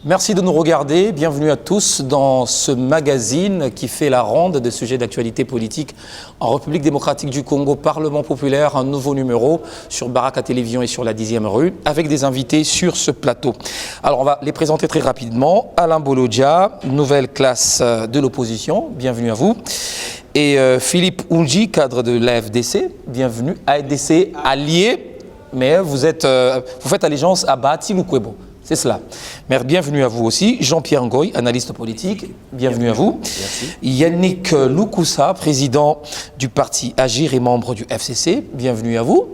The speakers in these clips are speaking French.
Merci de nous regarder. Bienvenue à tous dans ce magazine qui fait la ronde des sujets d'actualité politique en République démocratique du Congo, Parlement populaire, un nouveau numéro sur Baraka Télévision et sur la 10e rue, avec des invités sur ce plateau. Alors, on va les présenter très rapidement. Alain Bolodja, nouvelle classe de l'opposition. Bienvenue à vous. Et Philippe Ounji, cadre de l'AFDC. Bienvenue. AFDC allié, mais vous faites allégeance à Bahati Lukwebo. C'est cela. Mais bienvenue à vous aussi. Jean-Pierre Ngoy, analyste politique. Bienvenue à vous. Merci. Yannick Loukoussa, président du parti Agir et membre du FCC. Bienvenue à vous.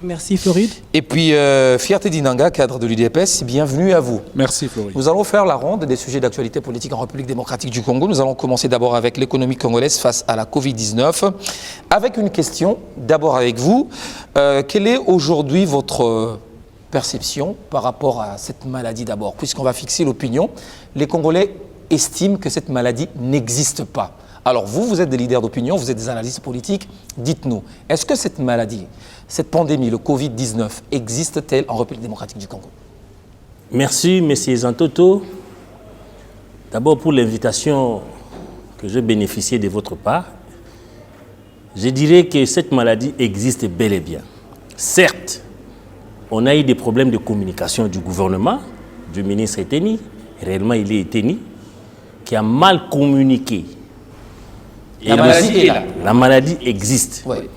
Merci Floride. Et puis Fierté Dinanga, cadre de l'UDPS. Bienvenue à vous. Merci Floride. Nous allons faire la ronde des sujets d'actualité politique en République démocratique du Congo. Nous allons commencer d'abord avec l'économie congolaise face à la Covid-19. Avec une question, d'abord avec vous. Quelle est aujourd'hui votre perception par rapport à cette maladie d'abord, puisqu'on va fixer l'opinion. Les Congolais estiment que cette maladie n'existe pas. Alors vous êtes des leaders d'opinion, vous êtes des analystes politiques. Dites-nous, est-ce que cette maladie, cette pandémie, le Covid-19, existe-t-elle en République démocratique du Congo? Merci, messieurs Zantoto. D'abord pour l'invitation que j'ai bénéficiée de votre part. Je dirais que cette maladie existe bel et bien. Certes, on a eu des problèmes de communication du gouvernement, du ministre Eteni, réellement il est Eteni, qui a mal communiqué. La maladie est là. La maladie existe. Ouais.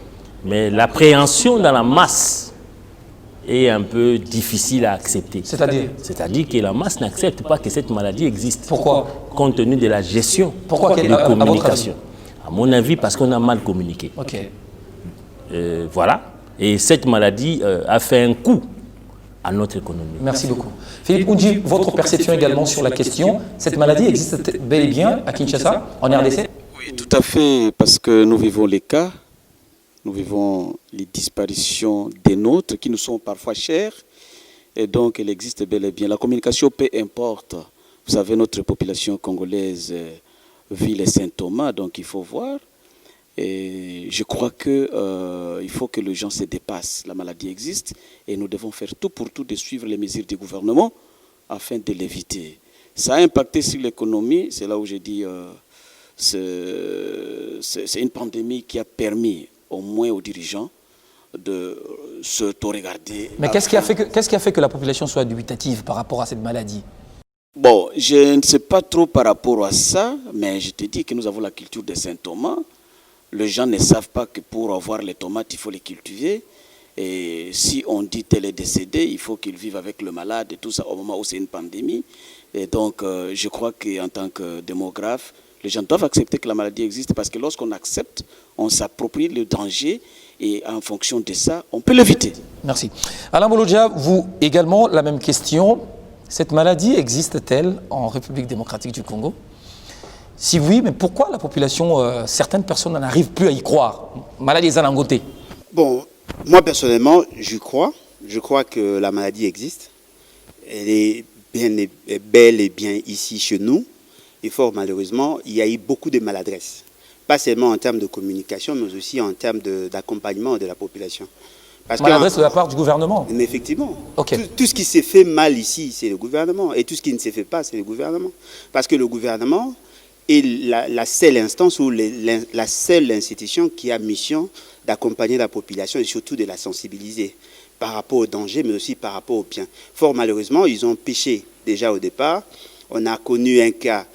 Mais l'appréhension dans la masse est un peu difficile à accepter. C'est-à-dire que la masse n'accepte pas que cette maladie existe. Pourquoi? Compte tenu de la gestion et de communication. À mon avis, parce qu'on a mal communiqué. Ok. Voilà. Et cette maladie a fait un coup à notre économie. Merci beaucoup. Philippe Ounji, votre perception également sur la question. Cette maladie existe bel et bien à Kinshasa, en RDC? Oui, tout à fait, parce que nous vivons les cas, nous vivons les disparitions des nôtres qui nous sont parfois chères, et donc elle existe bel et bien. La communication, peu importe. Vous savez, notre population congolaise vit les symptômes, donc il faut voir. Et je crois qu'il faut que les gens se dépassent. La maladie existe et nous devons faire tout pour tout de suivre les mesures du gouvernement afin de l'éviter. Ça a impacté sur l'économie, c'est là où j'ai dit c'est une pandémie qui a permis au moins aux dirigeants de s'auto-regarder. Mais qu'est-ce qui a fait que la population soit dubitative par rapport à cette maladie? Bon, je ne sais pas trop par rapport à ça, mais je te dis que nous avons la culture des symptômes. Les gens ne savent pas que pour avoir les tomates, il faut les cultiver. Et si on dit tel est décédé, il faut qu'il vive avec le malade et tout ça au moment où c'est une pandémie. Et donc, je crois qu'en tant que démographe, les gens doivent accepter que la maladie existe parce que lorsqu'on accepte, on s'approprie le danger et en fonction de ça, on peut l'éviter. Merci. Alain Bolodja, vous également, la même question. Cette maladie existe-t-elle en République démocratique du Congo? Si oui, mais pourquoi la population, certaines personnes n'arrivent plus à y croire? Maladie Zanangote. Bon, moi personnellement, je crois. Je crois que la maladie existe. Elle est bel et bien ici chez nous. Et fort malheureusement, il y a eu beaucoup de maladresses. Pas seulement en termes de communication, mais aussi en termes d'accompagnement de la population. Maladresse de la part du gouvernement? Mais effectivement. Okay. Tout ce qui s'est fait mal ici, c'est le gouvernement. Et tout ce qui ne s'est fait pas, c'est le gouvernement. Parce que le gouvernement est la seule instance ou la seule institution qui a mission d'accompagner la population et surtout de la sensibiliser par rapport aux dangers, mais aussi par rapport aux biens. Fort malheureusement, ils ont péché déjà au départ. On a connu un cas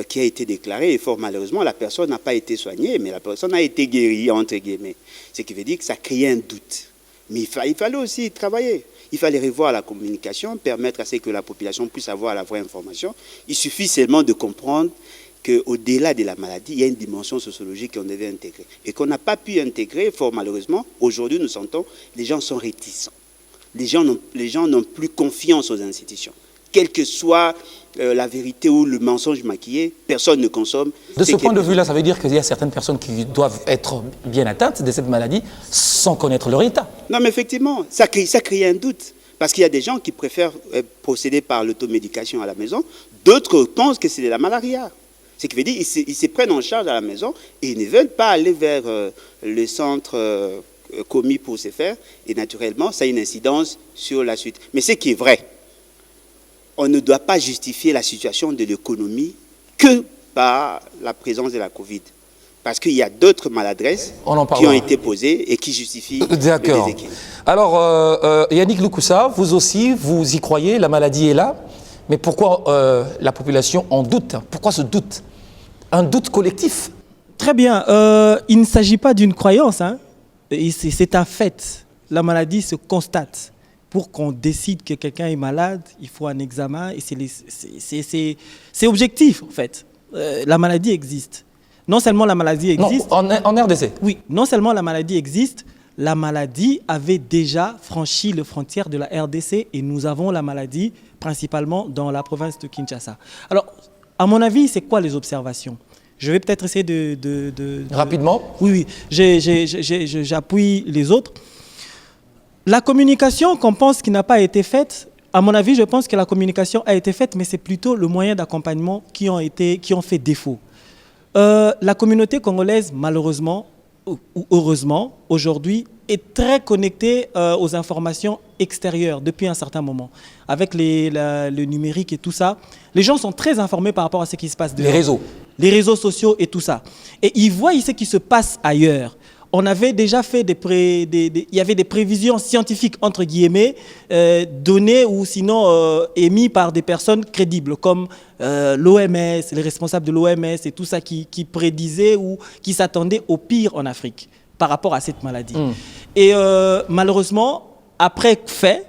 qui a été déclaré et fort malheureusement, la personne n'a pas été soignée, mais la personne a été guérie, entre guillemets. Ce qui veut dire que ça crée un doute. Mais il fallait aussi travailler. Il fallait revoir la communication, permettre à ce que la population puisse avoir la vraie information. Il suffit seulement de comprendre qu'au-delà de la maladie, il y a une dimension sociologique qu'on devait intégrer. Et qu'on n'a pas pu intégrer, fort malheureusement. Aujourd'hui, nous sentons les gens sont réticents. Les gens n'ont plus confiance aux institutions. Quelle que soit la vérité ou le mensonge maquillé, personne ne consomme. De ce point de vue-là, ça veut dire qu'il y a certaines personnes qui doivent être bien atteintes de cette maladie sans connaître leur état. Non, mais effectivement, ça crée un doute. Parce qu'il y a des gens qui préfèrent procéder par l'automédication à la maison. D'autres pensent que c'est de la malaria. Ce qui veut dire qu'ils se prennent en charge à la maison et ils ne veulent pas aller vers le centre commis pour ce faire. Et naturellement, ça a une incidence sur la suite. Mais ce qui est vrai, on ne doit pas justifier la situation de l'économie que par la présence de la Covid. Parce qu'il y a d'autres maladresses qui ont été posées et qui justifient le déséquilibre. Alors, Yannick Loukoussa, vous aussi, vous y croyez, la maladie est là, mais pourquoi la population en doute? Pourquoi ce doute? Un doute collectif? Très bien. Il ne s'agit pas d'une croyance, hein. C'est un fait. La maladie se constate. Pour qu'on décide que quelqu'un est malade, il faut un examen et c'est objectif, en fait. La maladie existe. Non seulement la maladie existe... Non, en RDC. Oui, non seulement la maladie existe, la maladie avait déjà franchi les frontières de la RDC et nous avons la maladie principalement dans la province de Kinshasa. Alors, à mon avis, c'est quoi les observations? Je vais peut-être essayer de... Rapidement? Oui, j'appuie les autres. La communication qu'on pense qui n'a pas été faite, à mon avis, je pense que la communication a été faite, mais c'est plutôt le moyen d'accompagnement qui ont fait défaut. La communauté congolaise, malheureusement ou heureusement, aujourd'hui, est très connectée aux informations extérieures depuis un certain moment. Avec le numérique et tout ça, les gens sont très informés par rapport à ce qui se passe dehors. Les réseaux sociaux et tout ça. Et ils voient ce qui se passe ailleurs. On avait déjà fait il y avait des prévisions scientifiques, entre guillemets, données ou sinon émises par des personnes crédibles, comme l'OMS, les responsables de l'OMS et tout ça qui prédisaient ou qui s'attendaient au pire en Afrique par rapport à cette maladie. Et malheureusement, après fait,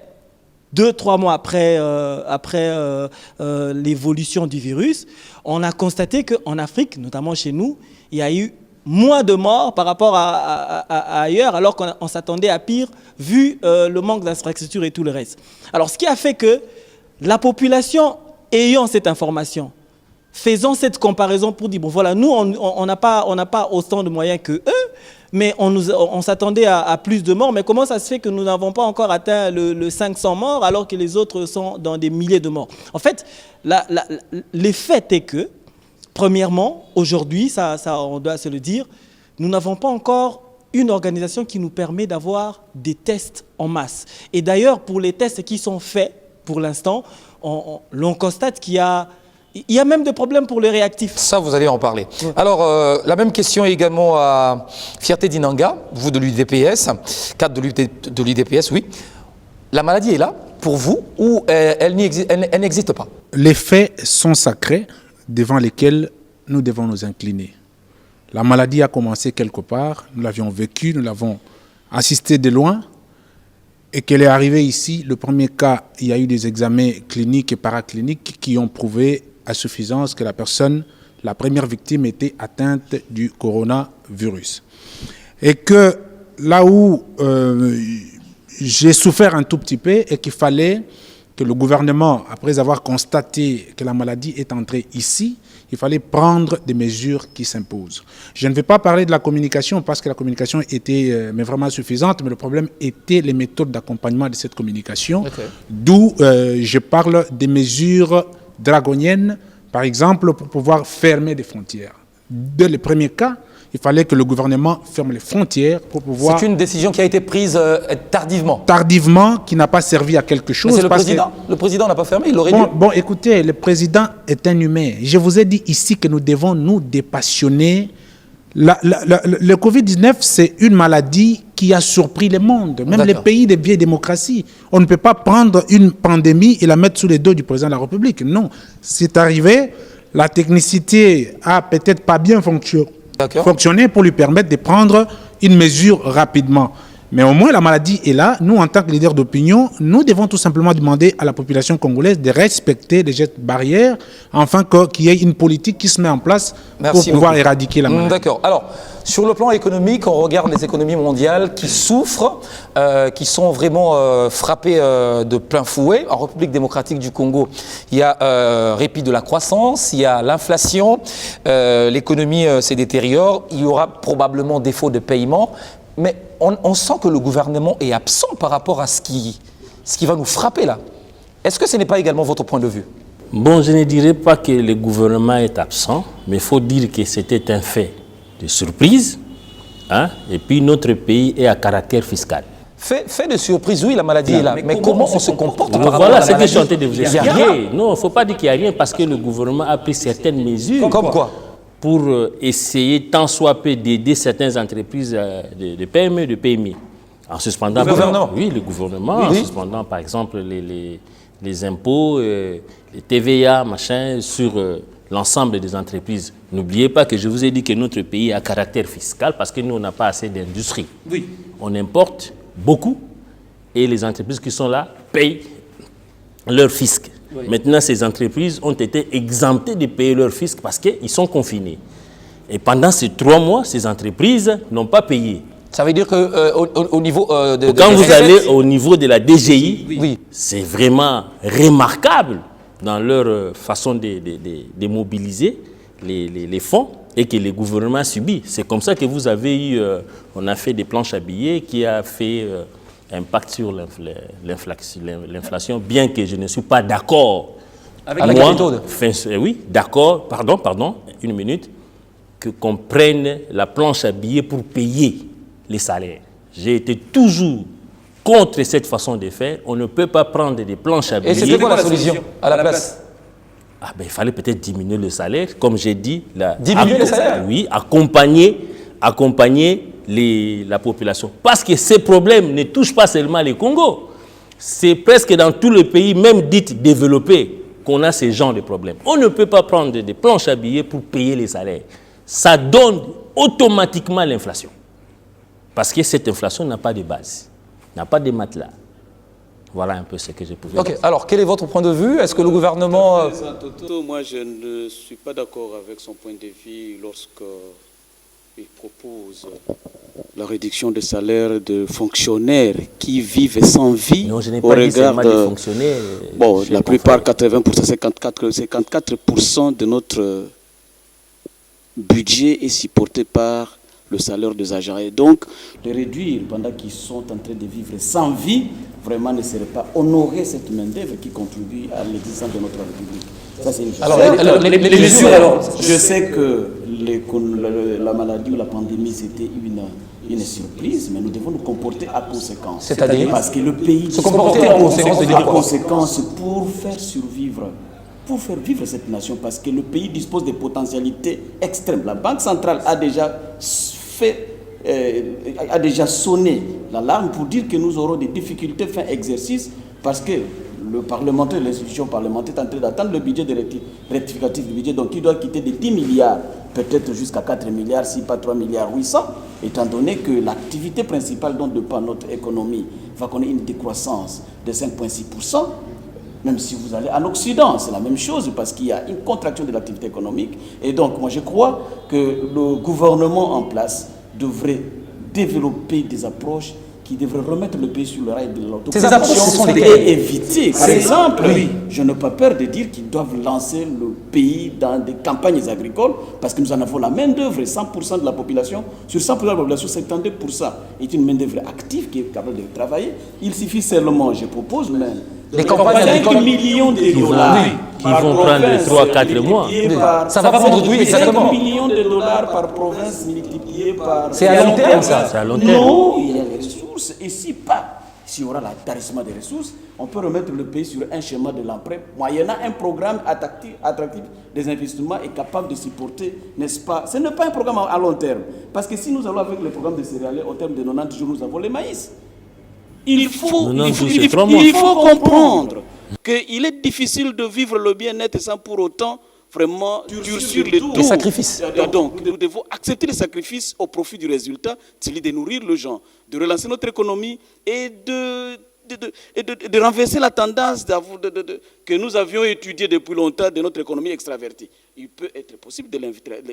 2-3 mois après l'évolution du virus, on a constaté qu'en Afrique, notamment chez nous, il y a eu moins de morts par rapport à ailleurs, alors qu'on s'attendait à pire, vu le manque d'infrastructures et tout le reste. Alors, ce qui a fait que la population, ayant cette information, faisant cette comparaison pour dire, bon voilà, nous, on n'a pas autant de moyens que eux, mais on s'attendait à plus de morts. Mais comment ça se fait que nous n'avons pas encore atteint le 500 morts, alors que les autres sont dans des milliers de morts? En fait, l'effet est que, premièrement, aujourd'hui, ça, on doit se le dire, nous n'avons pas encore une organisation qui nous permet d'avoir des tests en masse. Et d'ailleurs, pour les tests qui sont faits, pour l'instant, l'on constate qu'il y a même des problèmes pour les réactifs. Ça, vous allez en parler. Oui. Alors, la même question est également à Fierté Dinanga, vous de l'UDPS, cadre de l'UDPS, oui. La maladie est là pour vous ou elle n'existe pas? Les faits sont sacrés, devant lesquels nous devons nous incliner. La maladie a commencé quelque part, nous l'avions vécu, nous l'avons assisté de loin, et qu'elle est arrivée ici. Le premier cas, il y a eu des examens cliniques et paracliniques qui ont prouvé à suffisance que la personne, la première victime, était atteinte du coronavirus. Et que là où j'ai souffert un tout petit peu, et qu'il fallait que le gouvernement, après avoir constaté que la maladie est entrée ici, il fallait prendre des mesures qui s'imposent. Je ne vais pas parler de la communication parce que la communication était mais vraiment suffisante, mais le problème était les méthodes d'accompagnement de cette communication, d'où je parle des mesures draconiennes, par exemple, pour pouvoir fermer des frontières. Dès le premier cas, il fallait que le gouvernement ferme les frontières pour pouvoir... C'est une décision qui a été prise tardivement. Tardivement, qui n'a pas servi à quelque chose. Mais c'est le président n'a pas fermé, il l'aurait dû. Bon, écoutez, le président est un humain. Je vous ai dit ici que nous devons nous dépassionner. Le Covid-19, c'est une maladie qui a surpris le monde, même les pays des vieilles démocraties. On ne peut pas prendre une pandémie et la mettre sous les dos du président de la République. Non, c'est arrivé, la technicité a peut-être pas bien fonctionné pour lui permettre de prendre une mesure rapidement. Mais au moins, la maladie est là. Nous, en tant que leaders d'opinion, nous devons tout simplement demander à la population congolaise de respecter les gestes barrières, afin qu'il y ait une politique qui se met en place pour pouvoir éradiquer la maladie. D'accord. Alors, sur le plan économique, on regarde les économies mondiales qui souffrent, qui sont vraiment frappées de plein fouet. En République démocratique du Congo, il y a répit de la croissance, il y a l'inflation, l'économie se détériore, il y aura probablement défaut de paiement. Mais on sent que le gouvernement est absent par rapport à ce qui va nous frapper là. Est-ce que ce n'est pas également votre point de vue? Bon, je ne dirais pas que le gouvernement est absent, mais il faut dire que c'était un fait de surprise. Hein? Et puis notre pays est à caractère fiscal. Fait de surprise, oui, la maladie est là. Mais comment on se comporte par rapport Voilà à ce la que je suis en train maladie? de vous Il y a expliquer. rien. Non, il ne faut pas dire qu'il n'y a rien parce que le gouvernement a pris certaines mesures. Comme quoi? Pour essayer tant soit peu d'aider certaines entreprises de PME, de PMI. En suspendant... Le gouvernement? Oui, le gouvernement, Oui. en suspendant par exemple les impôts, les TVA, machin, sur l'ensemble des entreprises. N'oubliez pas que je vous ai dit que notre pays a caractère fiscal parce que nous, on n'a pas assez d'industrie. Oui. On importe beaucoup et les entreprises qui sont là payent leur fisc. Oui. Maintenant, ces entreprises ont été exemptées de payer leur fisc parce qu'ils sont confinés. Et pendant ces 3 mois, ces entreprises n'ont pas payé. Ça veut dire qu'au niveau de... Quand vous allez au niveau de la DGI, oui. C'est vraiment remarquable dans leur façon de mobiliser les fonds et que le gouvernement subit. C'est comme ça que vous avez eu... on a fait des planches à billets qui a fait... impact sur l'inflation, bien que je ne suis pas d'accord avec la méthode. Oui, d'accord, pardon, une minute, qu'on prenne la planche à billets pour payer les salaires. J'ai été toujours contre cette façon de faire. On ne peut pas prendre des planches à billets. Et c'était quoi la solution à la place? Ah ben, il fallait peut-être diminuer le salaire, comme j'ai dit. Diminuer le salaire? Oui, accompagner la population. Parce que ces problèmes ne touchent pas seulement les Congo. C'est presque dans tous les pays, même dits développés, qu'on a ce genre de problèmes. On ne peut pas prendre des planches à billets pour payer les salaires. Ça donne automatiquement l'inflation. Parce que cette inflation n'a pas de base, n'a pas de matelas. Voilà un peu ce que je pouvais dire. Alors, quel est votre point de vue? Est-ce que le gouvernement... Moi, je ne suis pas d'accord avec son point de vue lorsqu'il propose la réduction des salaires de fonctionnaires qui vivent sans vie. Non, je n'ai pas dit seulement des fonctionnaires. Bon, la plupart, 80%, 54% de notre budget est supporté par le salaire des agents. Et donc, de réduire pendant qu'ils sont en train de vivre sans vie, vraiment ne serait pas honorer cette main-d'œuvre qui contribue à l'existence de notre République. Ça, c'est une chose. Alors, les mesures, je sais que la maladie ou la pandémie, c'était une surprise, mais nous devons nous comporter à conséquence. C'est-à-dire? Parce que le pays se comporter en conséquence, à conséquence pour faire survivre, pour faire vivre cette nation, parce que le pays dispose de potentialités extrêmes. La Banque centrale a déjà sonné l'alarme pour dire que nous aurons des difficultés fin exercice parce que le parlementaire, l'institution parlementaire est en train d'attendre le budget de rectificatif du budget, donc il doit quitter de 10 milliards, peut-être jusqu'à 4 milliards, si pas 3 milliards 800, étant donné que l'activité principale dont dépend notre économie va connaître une décroissance de 5,6%. Même si vous allez en Occident, c'est la même chose parce qu'il y a une contraction de l'activité économique. Et donc, moi, je crois que le gouvernement en place devrait développer des approches qui devraient remettre le pays sur le rail de l'autoconsommation et éviter. Par exemple, je n'ai pas peur de dire qu'ils doivent lancer le pays dans des campagnes agricoles parce que nous en avons la main-d'œuvre. 100% de la population, sur 100% de la population, 52% est une main-d'œuvre active qui est capable de travailler. Il suffit seulement, je propose même, les campagnes 5 millions de dollars qui vont prendre 3-4 mois. Ça va prendre, oui, exactement. 5 millions de dollars par province multiplié par... C'est à long terme, ça. C'est à long terme. Non, il y a les ressources. Et si pas, s'il y aura l'attarissement des ressources, on peut remettre le pays sur un schéma de l'emprunt, moyennant un programme attractif des investissements et capable de supporter, n'est-ce pas? Ce n'est pas un programme à long terme. Parce que si nous allons avec le programme de céréales, au terme de 90 jours, nous avons les maïs. Il faut comprendre qu'il est difficile de vivre le bien-être sans pour autant vraiment durcir les taux. Les sacrifices. Donc, nous devons accepter les sacrifices au profit du résultat, celui de nourrir les gens, de relancer notre économie et de renverser la tendance que nous avions étudiée depuis longtemps de notre économie extravertie. Il peut être possible de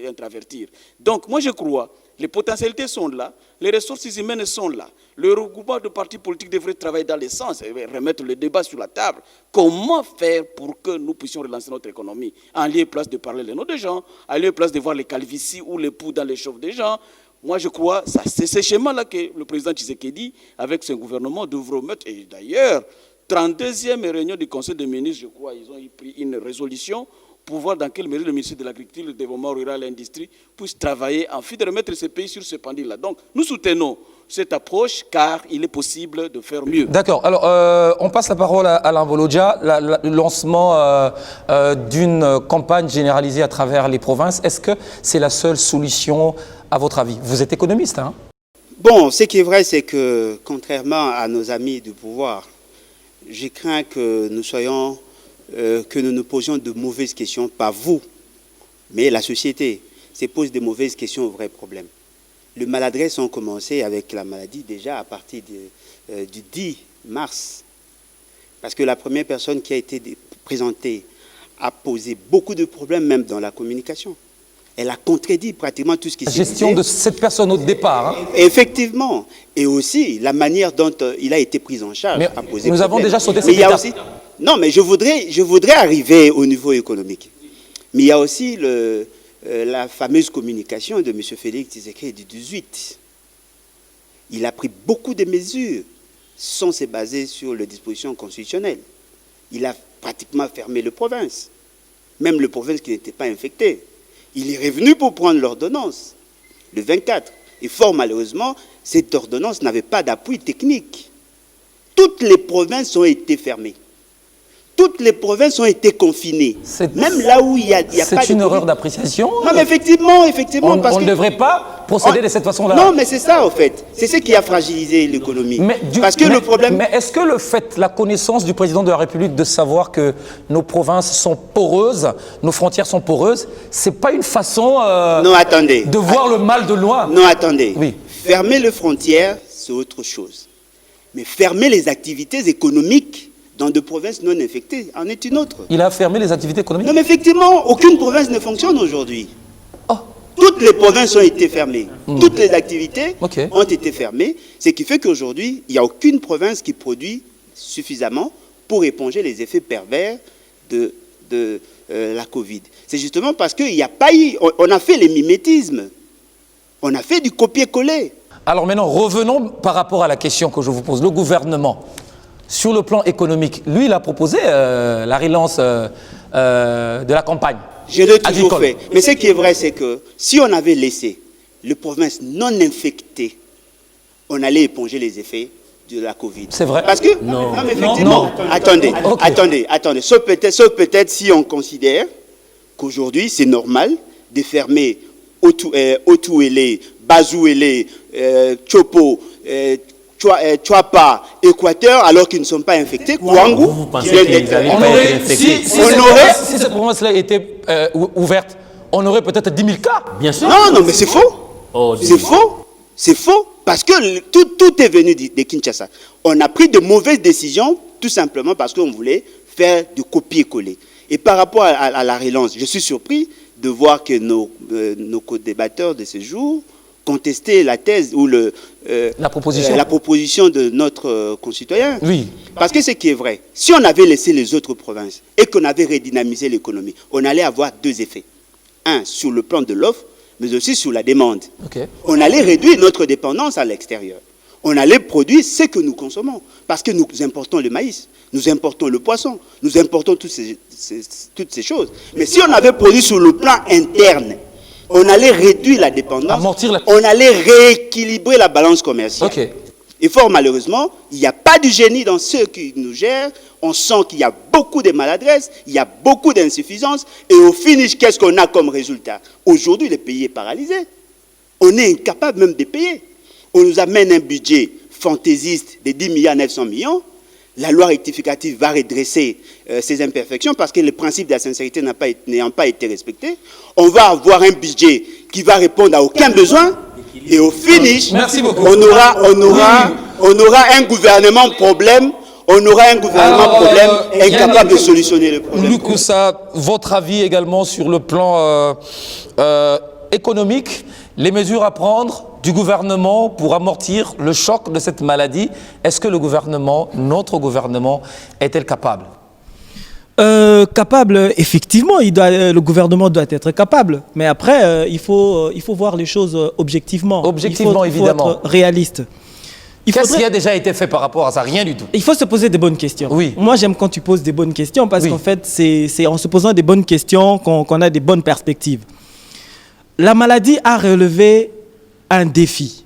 l'intravertir. Donc, moi je crois, les potentialités sont là, les ressources humaines sont là. Le regroupement de partis politiques devrait travailler dans le sens et remettre le débat sur la table. Comment faire pour que nous puissions relancer notre économie? En lieu et place de parler les noms des gens, en lieu et place de voir les calvities ou les poux dans les chauves des gens. Moi, je crois que c'est ce schéma-là que le président Tshisekedi, avec son gouvernement, devrait mettre. Et d'ailleurs, 32e réunion du Conseil des ministres, je crois, ils ont pris une résolution pour voir dans quelle mesure le ministère de l'Agriculture, le développement rural et l'industrie puisse travailler en vue de remettre ce pays sur ce pendule-là. Donc, nous soutenons cette approche car il est possible de faire mieux. D'accord. Alors, on passe la parole à Alain Volodja. Le lancement d'une campagne généralisée à travers les provinces, est-ce que c'est la seule solution à votre avis? Vous êtes économiste, hein? Bon, ce qui est vrai, c'est que contrairement à nos amis du pouvoir, je crains que nous nous posions de mauvaises questions, pas vous, mais la société se pose de mauvaises questions aux vrais problèmes. Les maladresses ont commencé avec la maladie déjà à partir du 10 mars. Parce que la première personne qui a été présentée a posé beaucoup de problèmes, même dans la communication. Elle a contredit pratiquement tout ce qui s'est dit. La gestion de cette personne au départ. Hein. Effectivement. Et aussi, la manière dont il a été pris en charge a posé nous problème. avons déjà sauté Mais cette il y a étape. aussi, non, mais je voudrais arriver au niveau économique. Mais il y a aussi la fameuse communication de M. Félix Tshisekedi du 18. Il a pris beaucoup de mesures sans se baser sur les dispositions constitutionnelles. Il a pratiquement fermé les provinces, même les provinces qui n'étaient pas infectées. Il est revenu pour prendre l'ordonnance, le 24. Et fort malheureusement, cette ordonnance n'avait pas d'appui technique. Toutes les provinces ont été fermées. Toutes les provinces ont été confinées. Même là où il n'y a pas de... C'est une erreur d'appréciation. Non, mais effectivement, on ne devrait pas procéder de cette façon-là. Non, mais c'est ça, en fait. C'est ce qui a fragilisé l'économie. Le problème... Mais est-ce que le fait, la connaissance du président de la République de savoir que nos provinces sont poreuses, nos frontières sont poreuses, c'est pas une façon non, attendez. de voir le mal de loin? Non, attendez. Oui. Fermer les frontières, c'est autre chose. Mais fermer les activités économiques dans des provinces non infectées en est une autre. Il a fermé les activités économiques? Non, mais effectivement, aucune province ne fonctionne aujourd'hui. Oh. Toutes les provinces ont été fermées. Toutes les activités ont été fermées. Ce qui fait qu'aujourd'hui, il n'y a aucune province qui produit suffisamment pour éponger les effets pervers de la Covid. C'est justement parce qu'il n'y a pas eu... On a fait les mimétismes. On a fait du copier-coller. Alors maintenant, revenons par rapport à la question que je vous pose. Le gouvernement, sur le plan économique, lui, il a proposé la relance de la campagne. Je l'ai toujours fait. Mais ce qui est vrai, c'est que si on avait laissé les provinces non infectées, on allait éponger les effets de la Covid. C'est vrai? Parce que... Non. mais effectivement... Non. Attendez. Sauf peut-être si on considère qu'aujourd'hui, c'est normal de fermer Otuele, Bazouele, Chopo, Chouapa, Équateur, alors qu'ils ne sont pas infectés. Kouangou, vous pensez qu'ils n'avaient pas été infectés? Si cette province-là était ouverte, on aurait peut-être 10 000 cas. Bien sûr. Non, mais c'est faux. Oh, C'est faux. Parce que tout est venu de Kinshasa. On a pris de mauvaises décisions, tout simplement parce qu'on voulait faire du copier-coller. Et par rapport à la relance, je suis surpris de voir que nos co-débatteurs de ce jour contestaient la thèse ou la proposition de notre concitoyen. Oui. Parce que ce qui est vrai, si on avait laissé les autres provinces et qu'on avait redynamisé l'économie, on allait avoir deux effets. Un, sur le plan de l'offre, mais aussi sur la demande. Okay. On allait réduire notre dépendance à l'extérieur. On allait produire ce que nous consommons. Parce que nous importons le maïs, nous importons le poisson, nous importons toutes ces choses. Mais si on avait produit sur le plan interne, on allait réduire la dépendance, on allait rééquilibrer la balance commerciale. Okay. Et fort malheureusement, il n'y a pas de génie dans ceux qui nous gèrent. On sent qu'il y a beaucoup de maladresses, il y a beaucoup d'insuffisances. Et au finish, qu'est-ce qu'on a comme résultat? Aujourd'hui, le pays est paralysé. On est incapable même de payer. On nous amène un budget fantaisiste de 10 milliards 900 millions. La loi rectificative va redresser ces imperfections parce que le principe de la sincérité n'ayant pas été respecté. On va avoir un budget qui va répondre à aucun besoin. Et au finish, on aura un gouvernement problème. On aura un gouvernement incapable de solutionner le problème. Loukoussa, votre avis également sur le plan économique, les mesures à prendre du gouvernement pour amortir le choc de cette maladie, est-ce que le gouvernement, notre gouvernement, est-elle capable? Capable, effectivement, le gouvernement doit être capable. Mais après, il faut voir les choses objectivement. Objectivement, évidemment. Il faut être réaliste. Qu'est-ce qui a déjà été fait par rapport à ça? Rien du tout. Il faut se poser des bonnes questions. Oui. Moi, j'aime quand tu poses des bonnes questions parce qu'en fait, c'est en se posant des bonnes questions qu'on a des bonnes perspectives. La maladie a relevé un défi.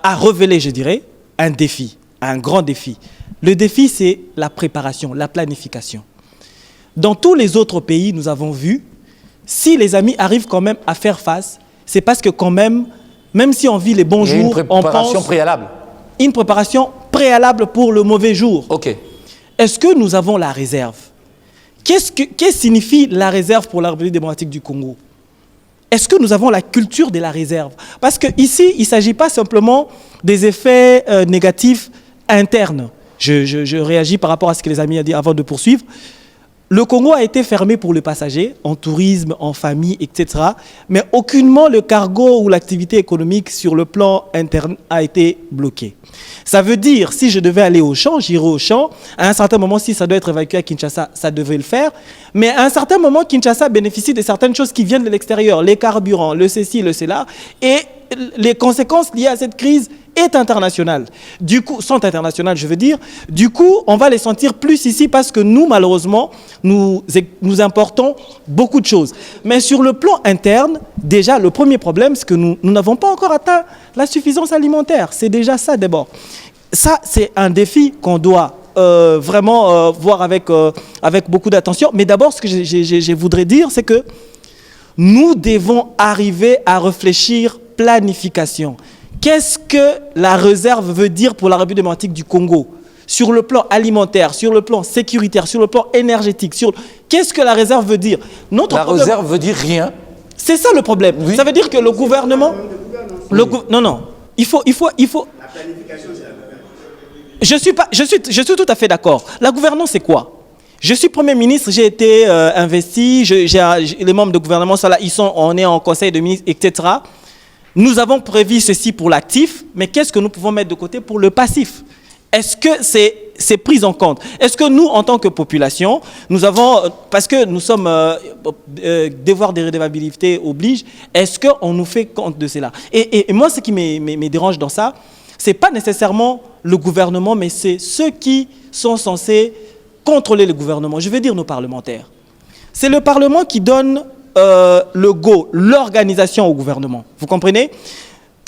a révélé, je dirais, un défi, un grand défi. Le défi, c'est la préparation, la planification. Dans tous les autres pays, nous avons vu, si les amis arrivent quand même à faire face, c'est parce que quand même si on vit les bons jours, on pense... Une préparation préalable. Une préparation préalable pour le mauvais jour. Ok. Est-ce que nous avons la réserve? Qu'est-ce que signifie la réserve pour la République démocratique du Congo? Est-ce que nous avons la culture de la réserve? Parce qu'ici, il ne s'agit pas simplement des effets négatifs internes. Je réagis par rapport à ce que les amis ont dit avant de poursuivre. Le Congo a été fermé pour les passagers, en tourisme, en famille, etc. Mais aucunement le cargo ou l'activité économique sur le plan interne a été bloqué. Ça veut dire, si je devais aller au champ, j'irai au champ. À un certain moment, si ça doit être évacué à Kinshasa, ça devait le faire. Mais à un certain moment, Kinshasa bénéficie de certaines choses qui viennent de l'extérieur, les carburants, le ceci, le cela. Et les conséquences liées à cette crise est internationale. Du coup, sont internationales, je veux dire. Du coup, on va les sentir plus ici parce que nous, malheureusement, nous importons beaucoup de choses. Mais sur le plan interne, déjà, le premier problème, c'est que nous n'avons pas encore atteint la suffisance alimentaire. C'est déjà ça d'abord. Ça, c'est un défi qu'on doit vraiment voir avec beaucoup d'attention. Mais d'abord, ce que je voudrais dire, c'est que nous devons arriver à réfléchir planification. Qu'est-ce que la réserve veut dire pour la République démocratique du Congo? Sur le plan alimentaire, sur le plan sécuritaire, sur le plan énergétique, qu'est-ce que la réserve veut dire? Réserve veut dire rien. C'est ça le problème. Oui. Ça veut dire que le gouvernement... Non. Il faut... La planification, c'est la gouvernance. Je suis tout à fait d'accord. La gouvernance, c'est quoi? Je suis Premier ministre, j'ai été investi, les membres de gouvernement sont là, on est en conseil de ministres, etc. Nous avons prévu ceci pour l'actif, mais qu'est-ce que nous pouvons mettre de côté pour le passif? Est-ce que c'est pris en compte? Est-ce que nous, en tant que population, nous avons, parce que nous sommes, devoir de redevabilité oblige, est-ce qu'on nous fait compte de cela? Et moi, ce qui me dérange dans ça, ce n'est pas nécessairement le gouvernement, mais c'est ceux qui sont censés contrôler le gouvernement. Je veux dire nos parlementaires. C'est le Parlement qui donne le go, l'organisation au gouvernement. Vous comprenez?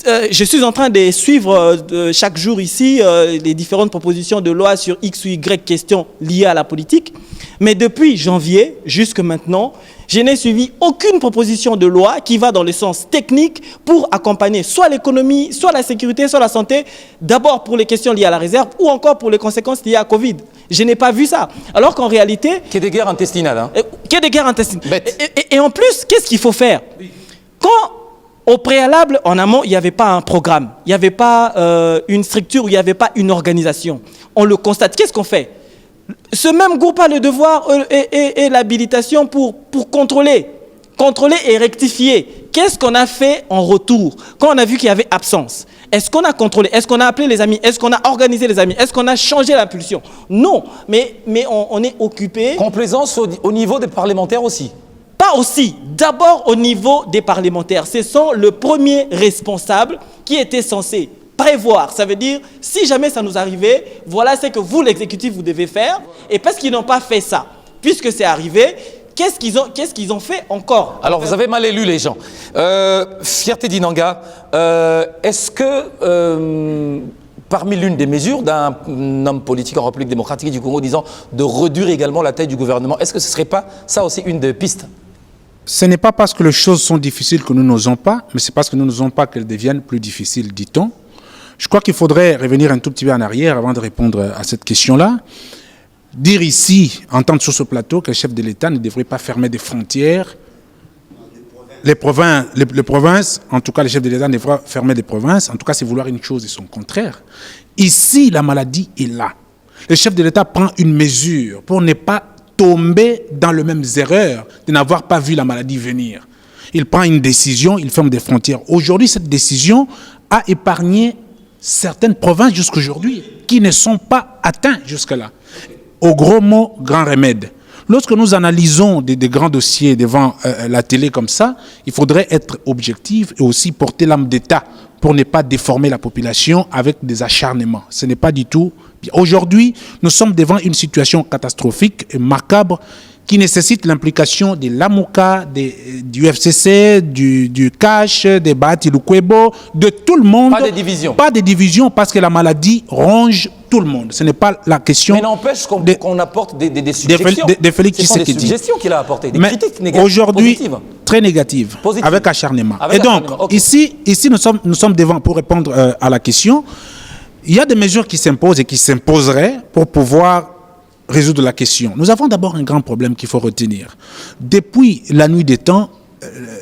Je suis en train de suivre chaque jour ici les différentes propositions de loi sur X ou Y questions liées à la politique. Mais depuis janvier jusque maintenant, je n'ai suivi aucune proposition de loi qui va dans le sens technique pour accompagner soit l'économie, soit la sécurité, soit la santé, d'abord pour les questions liées à la réserve ou encore pour les conséquences liées à Covid. Je n'ai pas vu ça. Alors qu'en réalité... Qu'il y ait des guerres intestinales. Hein. Qu'il y ait des guerres intestinales. Et en plus, qu'est-ce qu'il faut faire? Quand, au préalable, en amont, il n'y avait pas un programme, il n'y avait pas une structure, il n'y avait pas une organisation, on le constate. Qu'est-ce qu'on fait? Ce même groupe a le devoir et l'habilitation pour contrôler et rectifier. Qu'est-ce qu'on a fait en retour quand on a vu qu'il y avait absence? Est-ce qu'on a contrôlé? Est-ce qu'on a appelé les amis? Est-ce qu'on a organisé les amis? Est-ce qu'on a changé l'impulsion? Non, mais on est occupé. Complaisance au niveau des parlementaires aussi? Pas aussi. D'abord au niveau des parlementaires. Ce sont le premier responsable qui était censé prévoir. Ça veut dire, si jamais ça nous arrivait, voilà ce que vous, l'exécutif, vous devez faire. Et parce qu'ils n'ont pas fait ça, puisque c'est arrivé, qu'est-ce qu'ils ont fait encore? Alors, vous avez mal élu les gens. Fierté d'Inanga, est-ce que, parmi l'une des mesures d'un homme politique en République démocratique du Congo disant de réduire également la taille du gouvernement, est-ce que ce ne serait pas ça aussi une des pistes? Ce n'est pas parce que les choses sont difficiles que nous n'osons pas, mais c'est parce que nous n'osons pas qu'elles deviennent plus difficiles, dit-on. Je crois qu'il faudrait revenir un tout petit peu en arrière avant de répondre à cette question-là. Dire ici, entendre sur ce plateau, que le chef de l'État ne devrait pas fermer des frontières. Les provinces, en tout cas, le chef de l'État ne devrait pas fermer des provinces. En tout cas, c'est vouloir une chose et son contraire. Ici, la maladie est là. Le chef de l'État prend une mesure pour ne pas tomber dans les mêmes erreurs de n'avoir pas vu la maladie venir. Il prend une décision, il ferme des frontières. Aujourd'hui, cette décision a épargné certaines provinces jusqu'aujourd'hui qui ne sont pas atteintes jusque-là. Au gros mot, grand remède. Lorsque nous analysons des grands dossiers devant la télé comme ça, il faudrait être objectif et aussi porter l'âme d'État pour ne pas déformer la population avec des acharnements. Ce n'est pas du tout bien. Aujourd'hui, nous sommes devant une situation catastrophique et macabre qui nécessitent l'implication de l'AMOCA, du FCC, du CACH, des Bahati Lukwebo, de tout le monde. Pas de division. Pas de division parce que la maladie ronge tout le monde. Ce n'est pas la question. Mais n'empêche qu'on apporte des suggestions. De Félix Ce sont des Tshisekedi. suggestions qu'il a apportées, des Mais critiques négatives. aujourd'hui, positives. très négatives, Positive. avec acharnement. Avec Et donc, acharnement, ok. ici nous sommes devant, pour répondre à la question, il y a des mesures qui s'imposent et qui s'imposeraient pour pouvoir résoudre la question. Nous avons d'abord un grand problème qu'il faut retenir. Depuis la nuit des temps,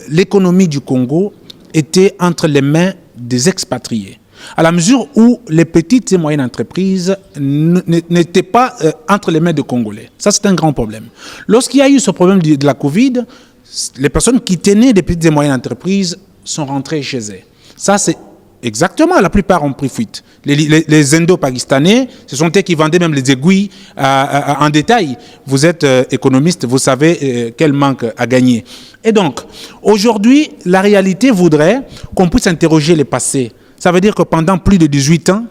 l'économie du Congo était entre les mains des expatriés. À la mesure où les petites et moyennes entreprises n'étaient pas entre les mains des Congolais. Ça, c'est un grand problème. Lorsqu'il y a eu ce problème de la Covid, les personnes qui tenaient des petites et moyennes entreprises sont rentrées chez elles. Ça, c'est exactement, la plupart ont pris fuite. Les Indo-Pakistanais, ce sont eux qui vendaient même les aiguilles en détail. Vous êtes économiste, vous savez quel manque à gagner. Et donc, aujourd'hui, la réalité voudrait qu'on puisse interroger les passés. Ça veut dire que pendant plus de 18 ans,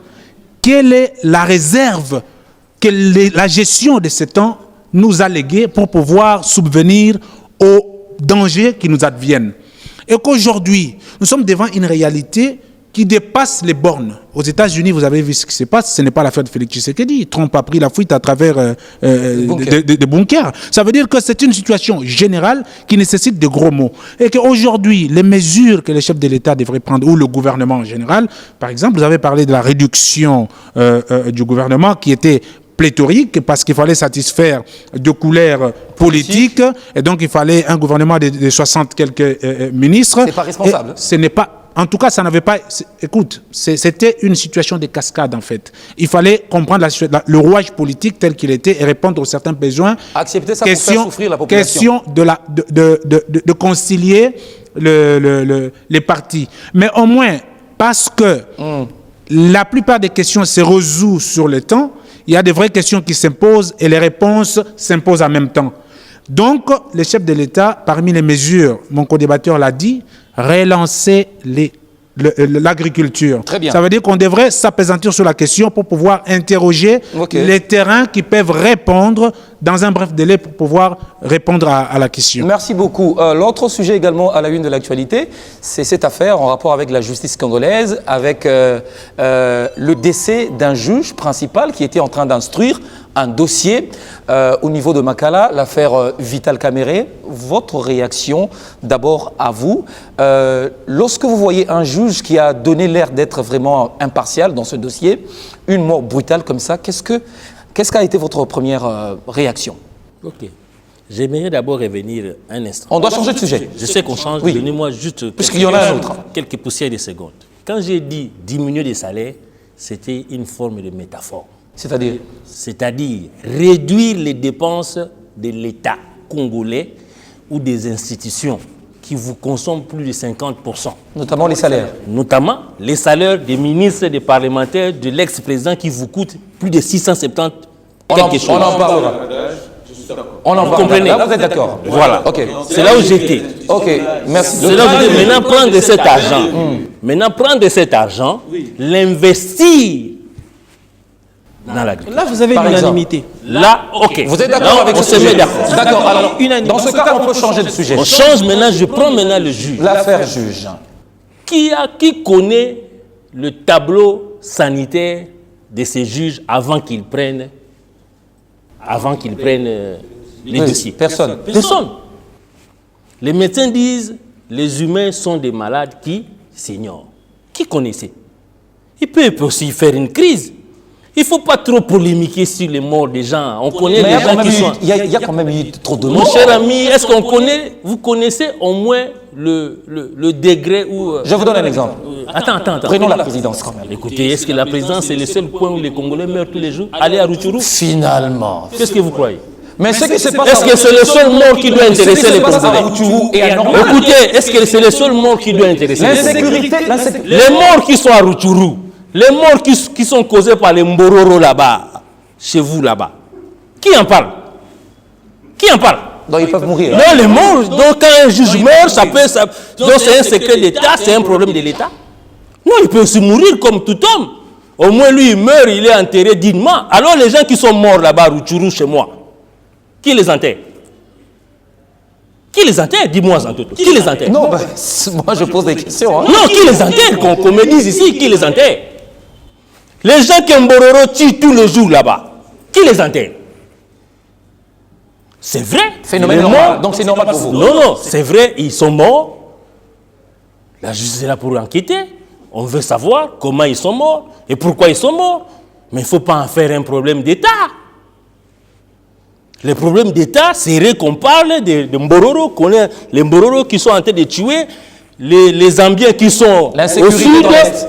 quelle est la réserve que la gestion de ce temps nous a léguée pour pouvoir subvenir aux dangers qui nous adviennent. Et qu'aujourd'hui, nous sommes devant une réalité qui dépasse les bornes. Aux États-Unis, vous avez vu ce qui se passe, ce n'est pas l'affaire de Félix Tshisekedi. Trump a pris la fuite à travers des bunkers. Ça veut dire que c'est une situation générale qui nécessite de gros mots. Et qu'aujourd'hui, les mesures que les chefs de l'État devraient prendre, ou le gouvernement en général, par exemple, vous avez parlé de la réduction du gouvernement qui était pléthorique parce qu'il fallait satisfaire de couleurs politiques et donc il fallait un gouvernement de 60 quelques ministres. C'est pas responsable. Ce n'est pas. En tout cas, ça n'avait pas. Écoute, c'était une situation de cascade en fait. Il fallait comprendre le rouage politique tel qu'il était et répondre aux certains besoins. Accepter ça pour faire souffrir la population. Question de concilier les partis. Mais au moins, parce que la plupart des questions se résolvent sur le temps, il y a des vraies questions qui s'imposent et les réponses s'imposent en même temps. Donc, le chef de l'État, parmi les mesures, mon co-débatteur l'a dit, relancer l'agriculture. Très bien. Ça veut dire qu'on devrait s'appesantir sur la question pour pouvoir interroger les terrains qui peuvent répondre dans un bref délai pour pouvoir répondre à la question. Merci beaucoup. L'autre sujet également à la une de l'actualité, c'est cette affaire en rapport avec la justice congolaise, avec le décès d'un juge principal qui était en train d'instruire un dossier au niveau de Makala, l'affaire Vital Kamerhe. Votre réaction d'abord à vous. Lorsque vous voyez un juge qui a donné l'air d'être vraiment impartial dans ce dossier, une mort brutale comme ça, qu'est-ce qu'a été votre première réaction? Ok. J'aimerais d'abord revenir un instant. On doit changer de sujet. Je sais qu'on change, Oui. donnez-moi juste Puisqu'il y en a un autre. quelques poussières de secondes. Quand j'ai dit diminuer les salaires, c'était une forme de métaphore. C'est-à-dire réduire les dépenses de l'État congolais ou des institutions qui vous consomment plus de 50%. Notamment les salaires. Notamment les salaires des ministres, des parlementaires, de l'ex-président qui vous coûtent plus de 670 quelque chose. On en parlera. On en parlera. Là, vous êtes d'accord? Voilà. Ok. C'est là où j'étais. Ok, merci. C'est là où j'étais. Maintenant, prendre cet argent. Maintenant, prendre cet argent, l'investir dans l'agriculture. Là, vous avez Par l'unanimité. Là, ok. Vous êtes d'accord avec on ce se sujet? met d'accord. D'accord. Alors, Unanime. dans ce cas, on peut changer de sujet. On change maintenant, je prends maintenant le juge. L'affaire juge. Qui connaît le tableau sanitaire de ces juges avant qu'ils prennent les dossiers? Personne. Personne. Les médecins disent les humains sont des malades qui s'ignorent. Qui connaissait? Il peut aussi faire une crise. Il ne faut pas trop polémiquer sur les morts des gens. On connaît les gens qui sont... Il y a quand même eu trop de Mon morts. cher ami, est-ce qu'on connaît, vous connaissez au moins le degré où... Je vous donne un exemple. Attends. Prenons la présidence quand même. Écoutez, est-ce que la présidence c'est le seul point où les Congolais meurent tous les jours? Allez à Rutshuru. Finalement. Qu'est-ce que vous croyez? Mais ce qui se passe Est-ce que c'est le seul mort qui doit intéresser les Congolais? et à Normandie. Écoutez, est-ce que c'est le seul mort qui doit intéresser les Congolais? L'insécurité. Les morts qui sont à Rutshuru, les morts qui sont causés par les Mbororo là-bas, chez vous là-bas, qui en parle? Qui en parle? Donc ils peuvent mourir. Non, les morts, donc quand un juge meurt, donc c'est un secret d'État, c'est un problème de l'État. Non, il peut aussi mourir comme tout homme. Au moins lui, il meurt, il est enterré dignement. Alors les gens qui sont morts là-bas, à Rutshuru, chez moi, qui les enterre? Qui les enterre? Dis-moi, Zantoto. Qui les enterre? Non, moi je pose des questions. Hein. Non, qui les enterre? Qu'on me dise ici, qui les enterre? Les gens qui Mbororo tuent tous les jours là-bas, qui les enterre? C'est vrai. Phénomène normal. Donc c'est normal pour vous. Non, c'est vrai, ils sont morts. La justice est là pour enquêter. On veut savoir comment ils sont morts et pourquoi ils sont morts. Mais il ne faut pas en faire un problème d'État. Le problème d'État serait qu'on parle de Mbororo, qu'on ait les Mbororo qui sont en train de tuer, les Zambiens qui sont au sud,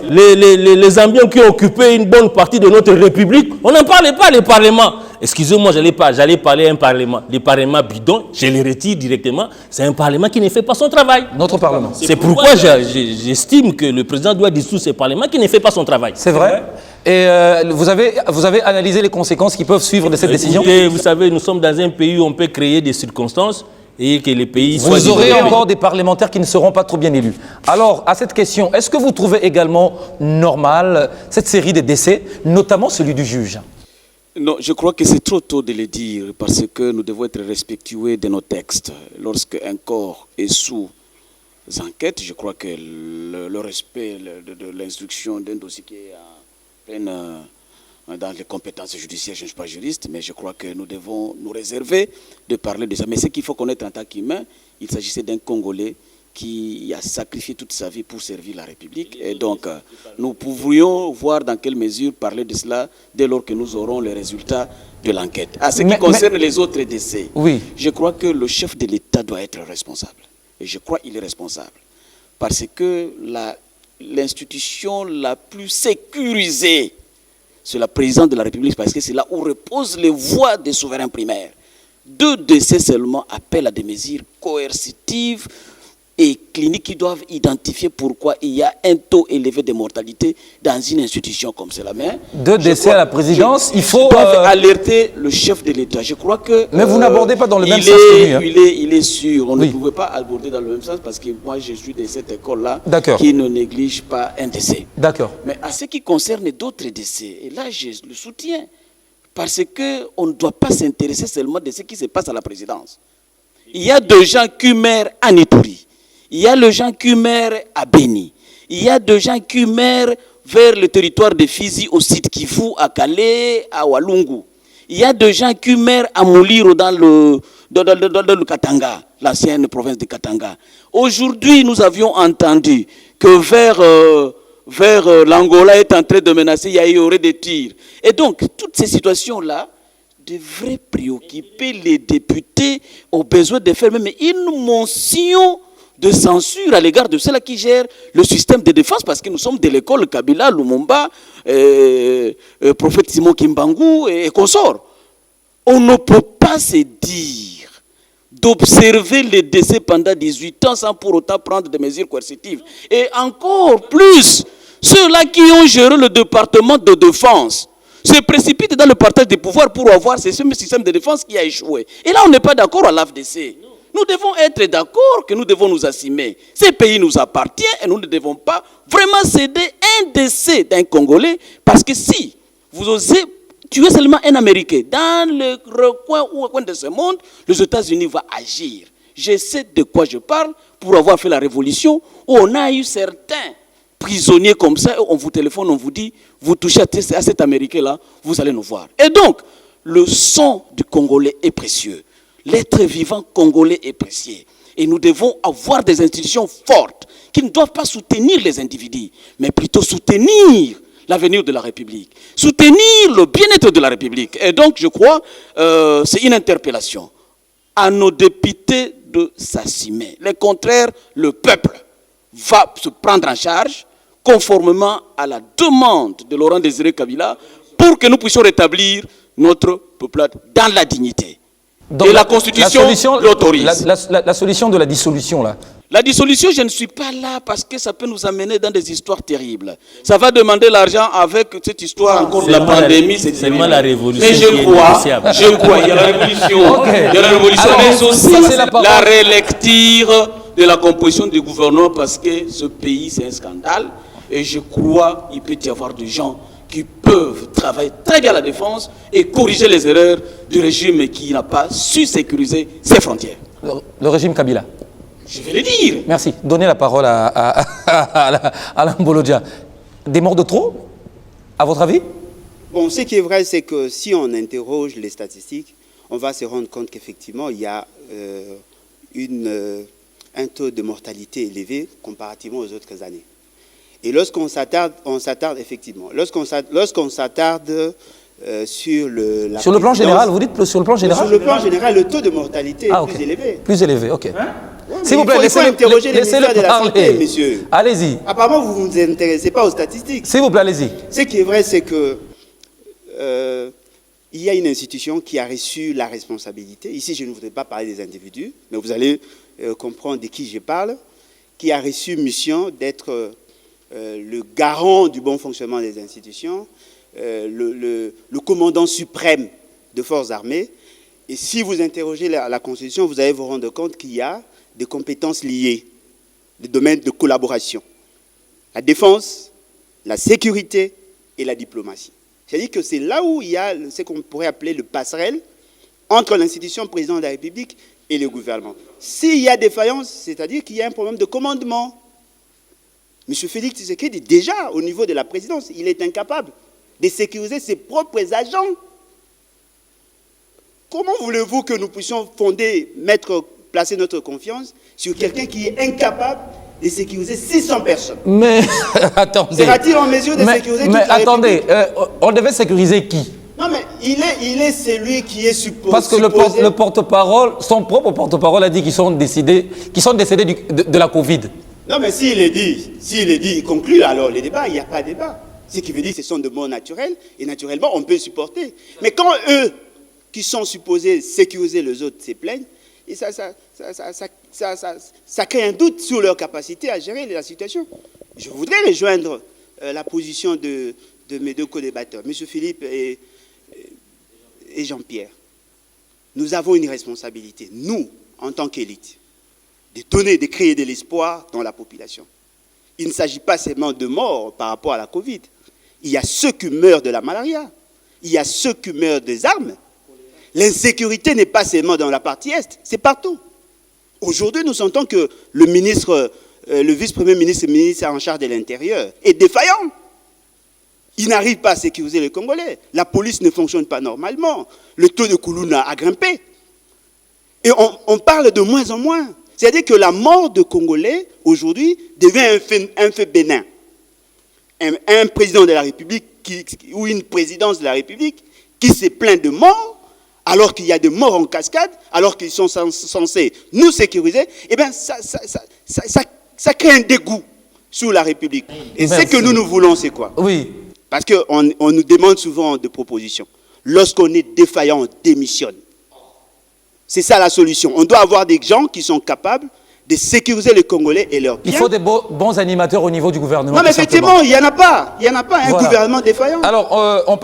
les Zambiens qui ont occupé une bonne partie de notre République. On n'en parle pas, le Parlement. Excusez-moi, j'allais parler un Parlement. Le Parlement bidon, je le retire directement. C'est un Parlement qui ne fait pas son travail. Notre Parlement. C'est pourquoi j'estime que le président doit dissoudre ce Parlement qui ne fait pas son travail. C'est vrai. Et vous avez analysé les conséquences qui peuvent suivre de cette décision? Écoutez, vous savez, nous sommes dans un pays où on peut créer des circonstances et que les pays soient... Vous aurez encore des parlementaires qui ne seront pas trop bien élus. Alors, à cette question, est-ce que vous trouvez également normal cette série de décès, notamment celui du juge? Non, je crois que c'est trop tôt de le dire parce que nous devons être respectueux de nos textes. Lorsqu'un corps est sous enquête, je crois que le respect de l'instruction d'un dossier qui est en pleine... dans les compétences judiciaires, je ne suis pas juriste, mais je crois que nous devons nous réserver de parler de ça. Mais ce qu'il faut connaître en tant qu'humain, il s'agissait d'un Congolais qui a sacrifié toute sa vie pour servir la République. Et donc, nous pourrions voir dans quelle mesure parler de cela dès lors que nous aurons les résultats de l'enquête. À ce qui concerne les autres décès, oui. Je crois que le chef de l'État doit être responsable. Et je crois qu'il est responsable. Parce que l'institution la plus sécurisée, c'est la présidence de la République, parce que c'est là où reposent les voix des souverains primaires. 2 décès seulement appellent à des mesures coercitives et cliniques qui doivent identifier pourquoi il y a un taux élevé de mortalité dans une institution comme cela. Mais 2 décès à la présidence, il faut... alerter le chef de l'État. Je crois que... Mais vous n'abordez pas dans le même sens que lui. Il est sûr. On ne pouvait pas aborder dans le même sens parce que moi, je suis de cette école-là qui ne néglige pas un décès. D'accord. Mais à ce qui concerne d'autres décès, et là, je le soutiens, parce qu'on ne doit pas s'intéresser seulement de ce qui se passe à la présidence. Il y a des gens qui meurent à Nitouri. Il y a des gens qui meurent à Beni. Il y a des gens qui meurent vers le territoire de Fizi, au site Kivu, à Calais, à Walungu. Il y a des gens qui meurent à Moliro dans le Katanga, l'ancienne province de Katanga. Aujourd'hui, nous avions entendu que vers l'Angola est en train de menacer, il y aurait des tirs. Et donc, toutes ces situations-là devraient préoccuper les députés au besoin de faire même une motion de censure à l'égard de ceux-là qui gèrent le système de défense, parce que nous sommes de l'école Kabila, Lumumba, prophète Simon Kimbangu et consorts. On ne peut pas se dire d'observer les décès pendant 18 ans sans pour autant prendre des mesures coercitives. Et encore plus, ceux-là qui ont géré le département de défense se précipitent dans le partage des pouvoirs pour avoir ce système de défense qui a échoué. Et là, on n'est pas d'accord à l'AFDC. Nous devons être d'accord que nous devons nous assumer. Ces pays nous appartiennent et nous ne devons pas vraiment céder un décès d'un Congolais, parce que si vous osez tuer seulement un Américain dans le recoin de ce monde, les États-Unis vont agir. Je sais de quoi je parle pour avoir fait la révolution où on a eu certains prisonniers comme ça, on vous téléphone, on vous dit, vous touchez à cet Américain-là, vous allez nous voir. Et donc, le sang du Congolais est précieux. L'être vivant congolais est précieux. Et nous devons avoir des institutions fortes qui ne doivent pas soutenir les individus, mais plutôt soutenir l'avenir de la République, soutenir le bien-être de la République. Et donc, je crois, c'est une interpellation à nos députés de s'assumer. Le contraire, le peuple va se prendre en charge conformément à la demande de Laurent Désiré Kabila pour que nous puissions rétablir notre peuple dans la dignité. Donc, et la Constitution l'autorise. La solution de la dissolution, là. La dissolution, je ne suis pas là parce que ça peut nous amener dans des histoires terribles. Ça va demander l'argent avec cette histoire encore de la pandémie. C'est seulement la révolution. Mais je crois, il y a la révolution. Il y a la révolution, mais aussi la relecture de la composition du gouvernement, parce que ce pays, c'est un scandale. Et je crois qu'il peut y avoir des gens qui peuvent travailler très bien à la défense et corriger les erreurs du régime qui n'a pas su sécuriser ses frontières. Le régime Kabila. Je vais le dire. Merci. Donnez la parole à Lambolodja. Des morts de trop, à votre avis? Bon, ce qui est vrai, c'est que si on interroge les statistiques, on va se rendre compte qu'effectivement, il y a un taux de mortalité élevé comparativement aux autres années. Et lorsqu'on s'attarde, effectivement, lorsqu'on s'attarde sur sur le plan général, vous dites sur le plan général? Sur le plan général, le taux de mortalité est plus élevé. Plus élevé, ok. Hein? Ouais, s'il vous plaît, laissez-le de la santé, monsieur. Allez-y. Apparemment, vous ne vous intéressez pas aux statistiques. S'il vous plaît, allez-y. Ce qui est vrai, c'est que il y a une institution qui a reçu la responsabilité. Ici, je ne voudrais pas parler des individus, mais vous allez comprendre de qui je parle, qui a reçu mission d'être le garant du bon fonctionnement des institutions, le commandant suprême de forces armées. Et si vous interrogez la Constitution, vous allez vous rendre compte qu'il y a des compétences liées, des domaines de collaboration. La défense, la sécurité et la diplomatie. C'est-à-dire que c'est là où il y a ce qu'on pourrait appeler le passerelle entre l'institution président de la République et le gouvernement. S'il y a défaillance, c'est-à-dire qu'il y a un problème de commandement. M. Félix Tshisekedi, déjà au niveau de la présidence, il est incapable de sécuriser ses propres agents. Comment voulez-vous que nous puissions placer notre confiance sur quelqu'un qui est incapable de sécuriser 600 personnes? Mais attendez. Sera-t-il en mesure de sécuriser toute la attendez, on devait sécuriser qui? Non, mais il est celui qui est supposé... Parce que le porte-parole, son propre porte-parole a dit qu'ils sont décédés de la Covid. Non, mais s'il est dit, conclut alors les débats, il n'y a pas de débat. Ce qui veut dire que ce sont de morts naturels, et naturellement, on peut supporter. Mais quand eux, qui sont supposés sécuriser les autres, se plaignent, et ça crée un doute sur leur capacité à gérer la situation. Je voudrais rejoindre la position de mes deux co-débatteurs, M. Philippe et Jean-Pierre. Nous avons une responsabilité, nous, en tant qu'élite, de créer de l'espoir dans la population. Il ne s'agit pas seulement de morts par rapport à la Covid. Il y a ceux qui meurent de la malaria. Il y a ceux qui meurent des armes. L'insécurité n'est pas seulement dans la partie Est, c'est partout. Aujourd'hui, nous sentons que le vice-premier ministre et le ministre en charge de l'Intérieur est défaillant. Il n'arrive pas à sécuriser les Congolais. La police ne fonctionne pas normalement. Le taux de Koulouna a grimpé. Et on parle de moins en moins. C'est-à-dire que la mort de Congolais, aujourd'hui, devient un fait bénin. Un président de la République ou une présidence de la République qui se plaint de morts, alors qu'il y a des morts en cascade, alors qu'ils sont censés nous sécuriser, eh bien, ça crée un dégoût sur la République. Et ce que nous voulons, c'est quoi? Oui. Parce qu'on nous demande souvent des propositions. Lorsqu'on est défaillant, on démissionne. C'est ça la solution. On doit avoir des gens qui sont capables de sécuriser les Congolais et leurs biens. Il faut des bons animateurs au niveau du gouvernement. Non, mais effectivement, il n'y en a pas. Il n'y en a pas un gouvernement défaillant. Alors, on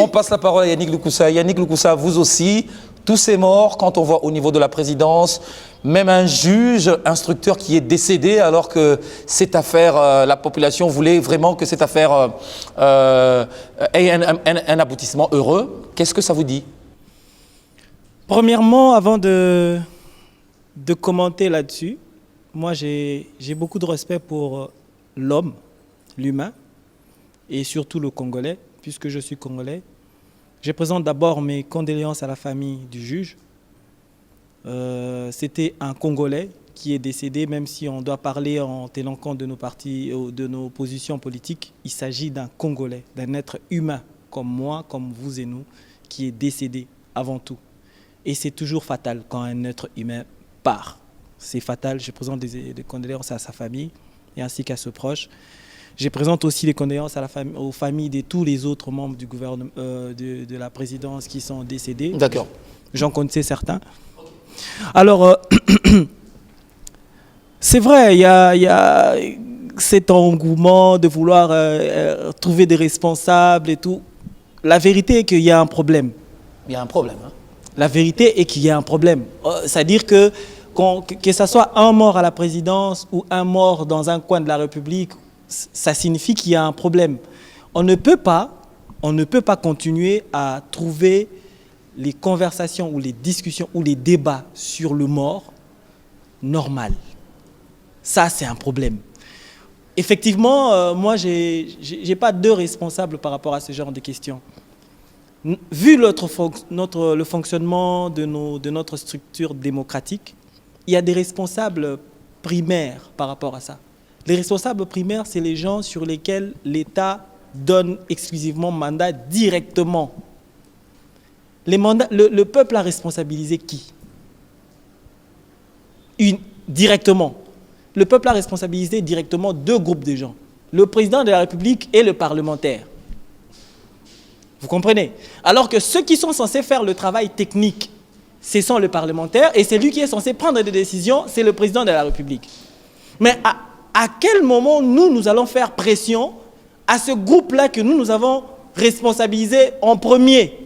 passe la parole à Yannick Lukusa. Yannick Lukusa, vous aussi, tous ces morts, quand on voit au niveau de la présidence, même un juge instructeur qui est décédé, alors que cette affaire, la population voulait vraiment que cette affaire ait un aboutissement heureux. Qu'est-ce que ça vous dit? Premièrement, avant de commenter là-dessus, moi j'ai beaucoup de respect pour l'homme, l'humain, et surtout le Congolais, puisque je suis Congolais. Je présente d'abord mes condoléances à la famille du juge. C'était un Congolais qui est décédé, même si on doit parler en tenant compte de nos partis, de nos positions politiques. Il s'agit d'un Congolais, d'un être humain, comme moi, comme vous et nous, qui est décédé avant tout. Et c'est toujours fatal quand un être humain part. C'est fatal. Je présente des condoléances à sa famille et ainsi qu'à ses proches. Je présente aussi les condoléances aux familles de tous les autres membres du gouvernement, de la présidence qui sont décédés. D'accord. J'en connaissais certains. Alors, c'est vrai, il y a cet engouement de vouloir trouver des responsables et tout. La vérité est qu'il y a un problème. Il y a un problème, hein? La vérité est qu'il y a un problème. C'est-à-dire que ce soit un mort à la présidence ou un mort dans un coin de la République, ça signifie qu'il y a un problème. On ne peut pas continuer à trouver les conversations ou les discussions ou les débats sur le mort normal. Ça, c'est un problème. Effectivement, moi, je n'ai pas deux responsables par rapport à ce genre de questions. Vu le fonctionnement de notre structure démocratique, il y a des responsables primaires par rapport à ça. Les responsables primaires, c'est les gens sur lesquels l'État donne exclusivement mandat directement. Le peuple a responsabilisé qui? Directement. Le peuple a responsabilisé directement deux groupes de gens. Le président de la République et le parlementaire. Vous comprenez? Alors que ceux qui sont censés faire le travail technique, ce sont les parlementaires, et celui qui est censé prendre des décisions, c'est le président de la République. Mais à quel moment nous allons faire pression à ce groupe-là que nous avons responsabilisé en premier?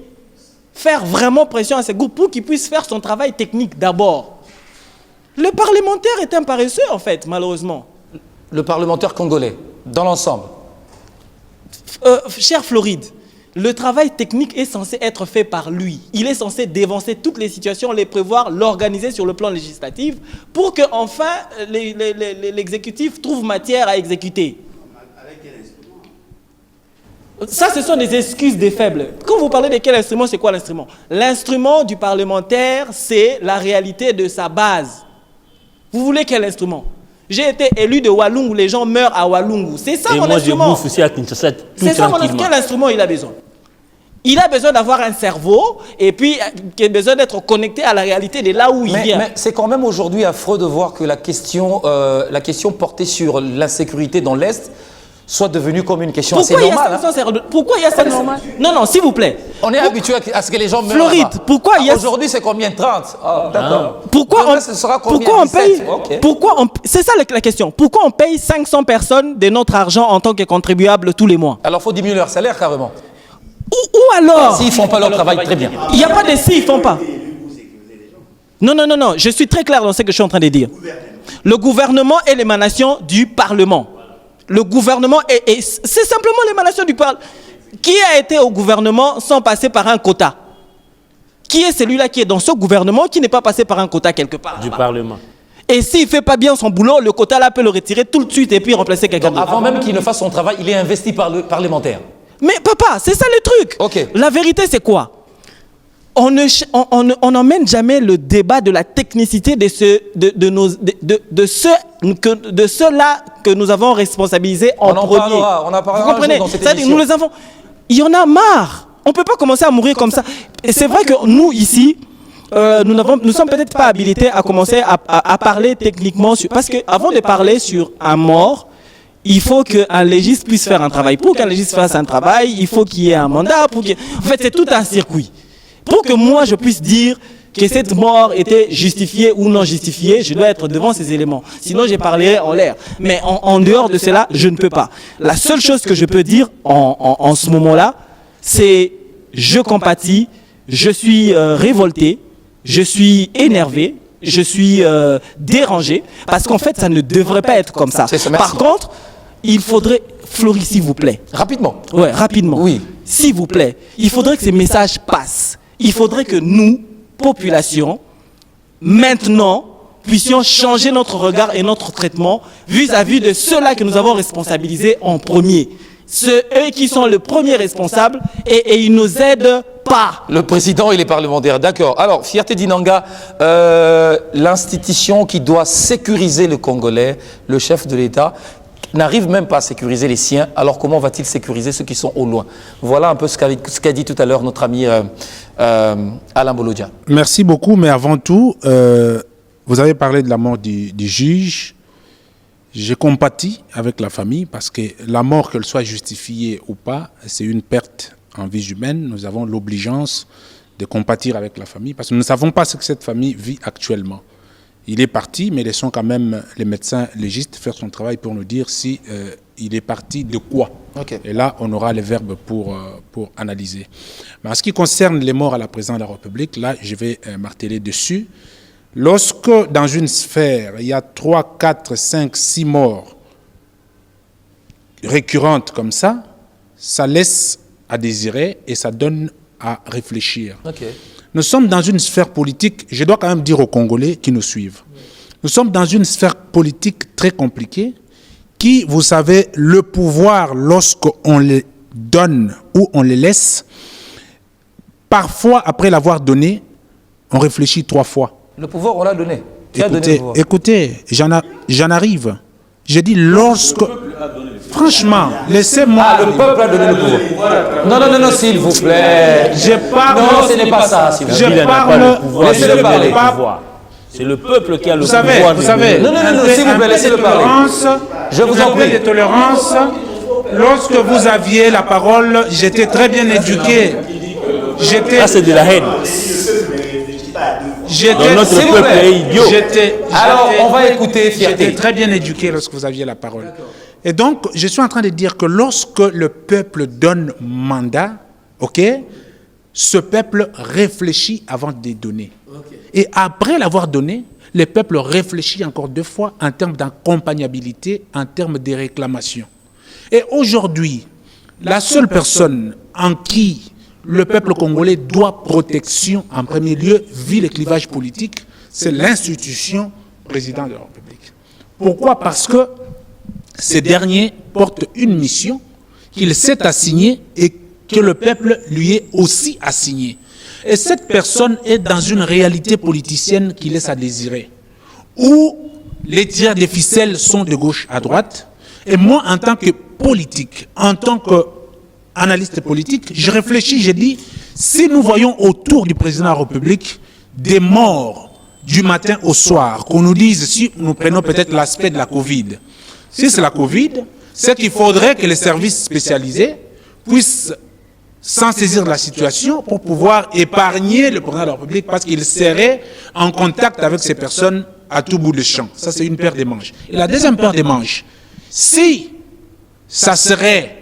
Faire vraiment pression à ce groupe pour qu'il puisse faire son travail technique d'abord. Le parlementaire est un paresseux, en fait, malheureusement. Le parlementaire congolais, dans l'ensemble. Cher Floride, le travail technique est censé être fait par lui. Il est censé dévancer toutes les situations, les prévoir, l'organiser sur le plan législatif pour que enfin l'exécutif trouve matière à exécuter. Avec quel instrument? Ça, ce sont des excuses des faibles. Quand vous parlez de quel instrument, c'est quoi l'instrument? L'instrument du parlementaire, c'est la réalité de sa base. Vous voulez quel instrument? J'ai été élu de Walungu, les gens meurent à Walungu. C'est ça mon instrument. Et moi, je bouffe aussi à Kinshasa tout tranquillement. C'est ça mon instrument. Quel instrument il a besoin? Il a besoin d'avoir un cerveau et puis il a besoin d'être connecté à la réalité de là où il vient. Mais c'est quand même aujourd'hui affreux de voir que la question portée sur l'insécurité dans l'Est soit devenue comme une question assez normale. Pourquoi il y a ça normal? Non, s'il vous plaît. On est habitué à ce que les gens meurent. Floride, pourquoi il y a... Aujourd'hui, c'est combien? 30? D'accord. Pourquoi on paye... C'est ça la question. Pourquoi on paye 500 personnes de notre argent en tant que contribuables tous les mois? Alors, il faut diminuer leur salaire carrément. Ou alors... S'ils ne font pas leur travail très bien. Il n'y a pas de s'ils ne font pas. Non. Je suis très clair dans ce que je suis en train de dire. Le gouvernement est l'émanation du Parlement. Le gouvernement c'est simplement l'émanation du Parlement. Qui a été au gouvernement sans passer par un quota? Qui est celui-là qui est dans ce gouvernement qui n'est pas passé par un quota quelque part? Du Parlement. Et s'il ne fait pas bien son boulot, le quota là peut le retirer tout de suite et puis remplacer quelqu'un d'autre. Avant même qu'il ne fasse son travail, il est investi par le parlementaire. Mais papa, c'est ça le truc. Okay. La vérité, c'est quoi? On n'emmène jamais le débat de la technicité de ceux-là que nous avons responsabilisés en premier. On en parlera. Vous comprenez? C'est-à-dire, nous les avons. Il y en a marre. On ne peut pas commencer à mourir comme ça. Et c'est vrai que nous, ici, nous ne sommes peut-être pas habilités à commencer à parler techniquement. Parce qu'avant de parler sur un mort, il faut qu'un légiste puisse faire un travail. Pour qu'un légiste fasse un travail, il faut qu'il y ait un mandat. En fait, c'est tout un circuit. Pour que moi, je puisse dire que cette mort était justifiée ou non justifiée, je dois être devant ces éléments. Sinon, je parlerai en l'air. Mais en dehors de cela, je ne peux pas. La seule chose que je peux dire en ce moment-là, c'est je compatis, je suis révolté, je suis énervé, je suis dérangé, parce qu'en fait, ça ne devrait pas être comme ça. Par contre, il faudrait... Florie, s'il vous plaît. Rapidement. Ouais, rapidement. Oui. S'il vous plaît, il faudrait que ces messages passent. Il faudrait que nous, population, maintenant, puissions changer notre regard et notre traitement vis-à-vis de ceux-là que nous avons responsabilisés en premier. Eux qui sont le premier responsable et ils ne nous aident pas. Le président et les parlementaires, d'accord. Alors, Fierté d'Inanga, l'institution qui doit sécuriser le Congolais, le chef de l'État, n'arrive même pas à sécuriser les siens, alors comment va-t-il sécuriser ceux qui sont au loin? Voilà un peu ce qu'a dit tout à l'heure notre ami Alain Bolodia. Merci beaucoup, mais avant tout, vous avez parlé de la mort du juge. J'ai compati avec la famille parce que la mort, qu'elle soit justifiée ou pas, c'est une perte en vie humaine. Nous avons l'obligeance de compatir avec la famille parce que nous ne savons pas ce que cette famille vit actuellement. Il est parti, mais laissons quand même les médecins légistes faire son travail pour nous dire si il est parti de quoi. Okay. Et là, on aura les verbes pour analyser. Mais en ce qui concerne les morts à la présidence de la République, là, je vais marteler dessus. Lorsque, dans une sphère, il y a 3, 4, 5, 6 morts récurrentes comme ça laisse à désirer et ça donne à réfléchir. Okay. Nous sommes dans une sphère politique, je dois quand même dire aux Congolais qui nous suivent, nous sommes dans une sphère politique très compliquée qui, vous savez, le pouvoir, lorsqu'on les donne ou on les laisse, parfois, après l'avoir donné, on réfléchit 3 fois. Le pouvoir, on l'a donné. Qui a donné le pouvoir? Écoutez, j'en arrive. J'ai dit lorsque... Franchement, laissez-moi... Ah, le peuple a donné le pouvoir. Non, s'il vous plaît. Je parle... Non, ce n'est pas ça, s'il vous plaît. Je parle... Laissez-le parler. C'est le peuple qui a le Vous pouvoir. savez... Non, s'il vous plaît, laissez-le parler. Je vous en prie. De tolérance. Lorsque vous aviez la parole, j'étais très bien éduqué. Ça, c'est de la haine. Dans notre peuple est idiot. Alors, on va écouter Fierté. J'étais très bien éduqué lorsque vous aviez la parole. Et donc, je suis en train de dire que lorsque le peuple donne mandat, ok, ce peuple réfléchit avant de donner. Et après l'avoir donné, le peuple réfléchit encore 2 fois en termes d'accompagnabilité, en termes de réclamation. Et aujourd'hui, la seule personne en qui le peuple congolais doit protection en premier lieu, vu les clivages politiques, c'est l'institution président de la République. Pourquoi? Parce que ces derniers portent une mission qu'il s'est assignée et que le peuple lui est aussi assigné. Et cette personne est dans une réalité politicienne qui laisse à désirer, où les tirs des ficelles sont de gauche à droite. Et moi, en tant que politique, en tant qu'analyste politique, je réfléchis, je dis, si nous voyons autour du président de la République des morts du matin au soir, qu'on nous dise, si nous prenons peut-être l'aspect de la Covid, si c'est la Covid, c'est qu'il faudrait que les services spécialisés puissent s'en saisir de la situation pour pouvoir épargner le président de la République parce qu'il serait en contact avec ces personnes à tout bout de champ. Ça, c'est une paire de manches. Et la deuxième paire de manches, si ça serait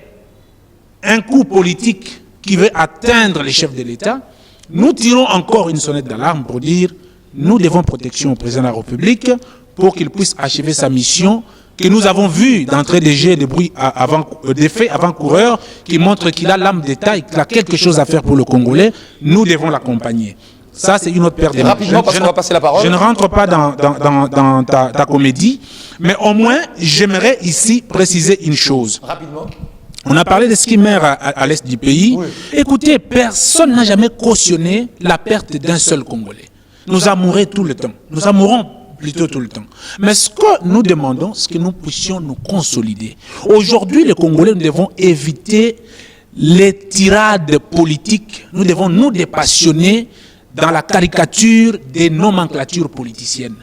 un coup politique qui veut atteindre les chefs de l'État, nous tirons encore une sonnette d'alarme pour dire nous devons protection au président de la République pour qu'il puisse achever sa mission que nous avons vu d'entrée des jets, des faits avant-coureurs qui montrent qu'il a l'âme d'État et qu'il a quelque chose à faire pour le Congolais. Nous devons l'accompagner. Ça, c'est une autre paire de manches. Rapidement, parce qu'on va passer la parole. Je ne rentre pas dans ta comédie, mais au moins, j'aimerais ici préciser une chose. Rapidement. On a parlé des skimmers à l'est du pays. Oui. Écoutez, personne n'a jamais cautionné la perte d'un seul Congolais. Nous en mourrons tout le temps. Nous en mourrons plutôt tout le temps. Mais ce que nous demandons, c'est que nous puissions nous consolider. Aujourd'hui, les Congolais, nous devons éviter les tirades politiques. Nous devons nous dépassionner dans la caricature des nomenclatures politiciennes.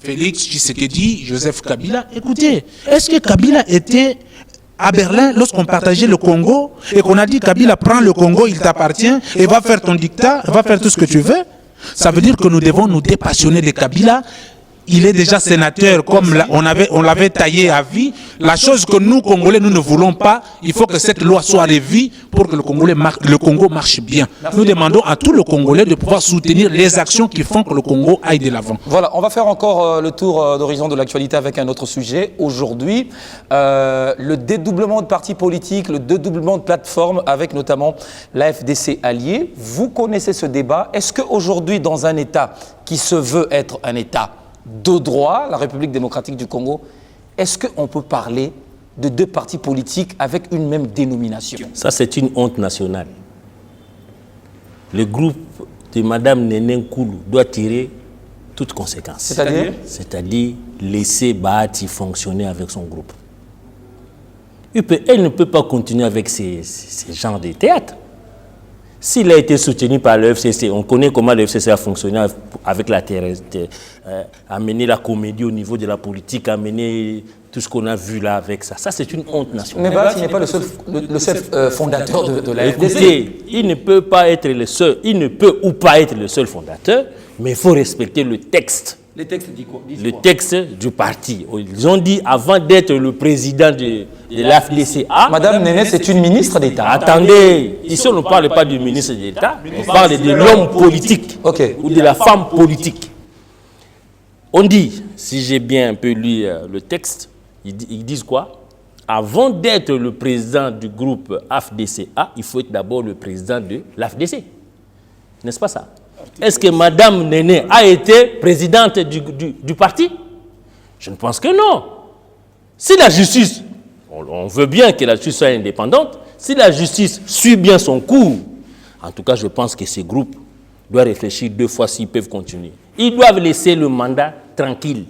Félix Tshisekedi, Joseph Kabila. Écoutez, est-ce que Kabila était à Berlin lorsqu'on partageait le Congo et qu'on a dit Kabila prend le Congo, il t'appartient et va faire ton dictat, va faire tout ce que tu veux? Ça veut dire que nous devons nous dépassionner de Kabila. Il est déjà sénateur, comme on l'avait taillé à vie. La chose que nous, Congolais, nous ne voulons pas, il faut que cette loi soit revue pour que le Congo marche bien. Merci. Nous demandons à tout le Congolais de pouvoir soutenir les actions qui font que le Congo aille de l'avant. Voilà, on va faire encore le tour d'horizon de l'actualité avec un autre sujet. Aujourd'hui, le dédoublement de partis politiques, le dédoublement de plateformes avec notamment la FDC alliée. Vous connaissez ce débat. Est-ce qu'aujourd'hui, dans un État qui se veut être un État de droit, la République démocratique du Congo, est-ce qu'on peut parler de 2 partis politiques avec une même dénomination? Ça, c'est une honte nationale. Le groupe de Mme Néné Nkoulou doit tirer toutes conséquences. C'est-à-dire laisser Bahati fonctionner avec son groupe. Elle ne peut pas continuer avec ces genres de théâtre. S'il a été soutenu par le FCC, on connaît comment le FCC a fonctionné avec amener la comédie au niveau de la politique, amener tout ce qu'on a vu là avec ça. Ça, c'est une honte nationale. Mais Bahati n'est pas le seul fondateur de la FDC. Écoutez, il ne peut pas être le seul, il ne peut ou pas être le seul fondateur, mais il faut respecter le texte. Les textes disent quoi? Le texte du parti. Ils ont dit, avant d'être le président de l'AFDCA... Madame Néné, c'est une ministre d'État. Attendez, ici on ne parle pas du ministre d'État, on parle de l'homme politique ou de la femme politique. On dit, si j'ai bien un peu lu le texte, ils disent quoi? Avant d'être le président du groupe AFDCA, il faut être d'abord le président de l'AFDC. N'est-ce pas ça? Est-ce que Madame Néné a été présidente du parti? Je ne pense que non. Si la justice, on veut bien que la justice soit indépendante, si la justice suit bien son cours, en tout cas, je pense que ces groupes doivent réfléchir 2 fois s'ils peuvent continuer. Ils doivent laisser le mandat tranquille.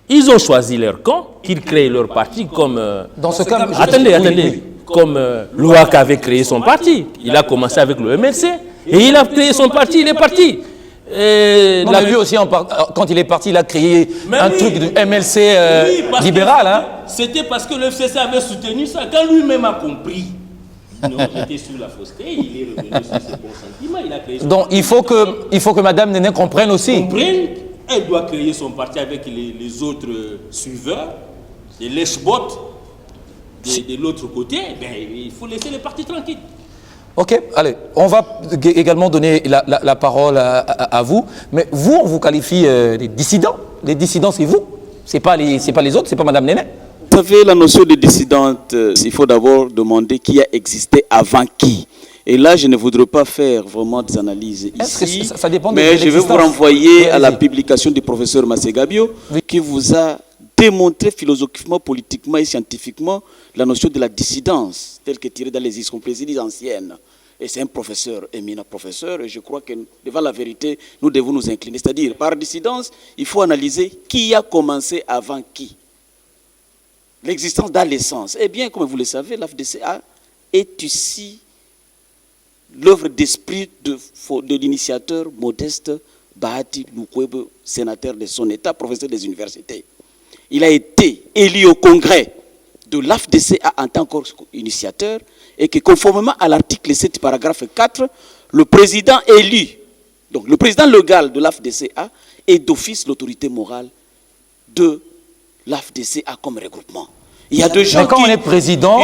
Ils ont choisi leur camp, qu'ils créent leur parti comme... Dans ce cas... Attendez. Comme l'OAC avait créé son parti. Il a commencé avec le MLC et il a créé son parti, il est parti. Non, mais lui aussi, quand il est parti, il a créé truc de MLC libéral. Hein. C'était parce que le FCC avait soutenu ça. Quand lui-même a compris, non, j'étais sous la fausseté, il est revenu sur ses bons sentiments, il a créé son Donc, parti. il faut que Madame Néné comprenne aussi. Elle doit créer son parti avec les autres suiveurs, les lèche-bottes de l'autre côté. Ben, il faut laisser les partis tranquilles. Ok, allez, on va également donner la parole à vous. Mais vous, on vous qualifie des dissidents. Les dissidents, c'est vous. C'est pas les autres, c'est pas Madame Néné. Vous savez, la notion de dissidente, il faut d'abord demander qui a existé avant qui. Et là, je ne voudrais pas faire vraiment des analyses ici, ça dépend mais je vais vous renvoyer à la allez-y. publication du professeur Massegabio, qui vous a démontré philosophiquement, politiquement et scientifiquement la notion de la dissidence, telle que tirée dans les encyclopédies anciennes. Et c'est un professeur, éminent professeur, et je crois que devant la vérité, nous devons nous incliner. C'est-à-dire, par dissidence, il faut analyser qui a commencé avant qui. L'existence dans l'essence. Eh bien, comme vous le savez, l'AFDCA est ici l'œuvre d'esprit de l'initiateur Modeste Bahati Lukwebo, sénateur de son État, professeur des universités. Il a été élu au congrès de l'AFDCA en tant qu'initiateur et que conformément à l'article 7, paragraphe 4, le président élu, donc le président légal de l'AFDCA est d'office l'autorité morale de l'AFDCA comme regroupement. Il y a deux gens mais quand on est président,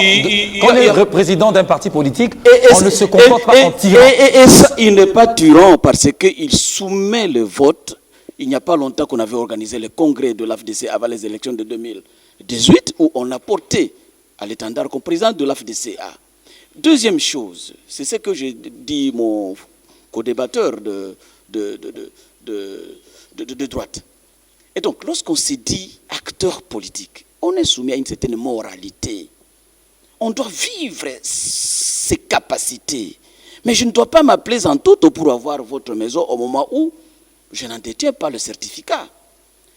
président d'un parti politique, on ne se comporte pas en tyran. Et ça, il n'est pas tyran parce qu'il soumet le vote. Il n'y a pas longtemps qu'on avait organisé le congrès de l'AFDC avant les élections de 2018 où on a porté à l'étendard comme président de l'AFDCA. Deuxième chose, c'est ce que j'ai dit mon co-débatteur de droite. Et donc, lorsqu'on se dit acteur politique, on est soumis à une certaine moralité. On doit vivre ses capacités. Mais je ne dois pas m'appeler en tout pour avoir votre maison au moment où je n'en détiens pas le certificat.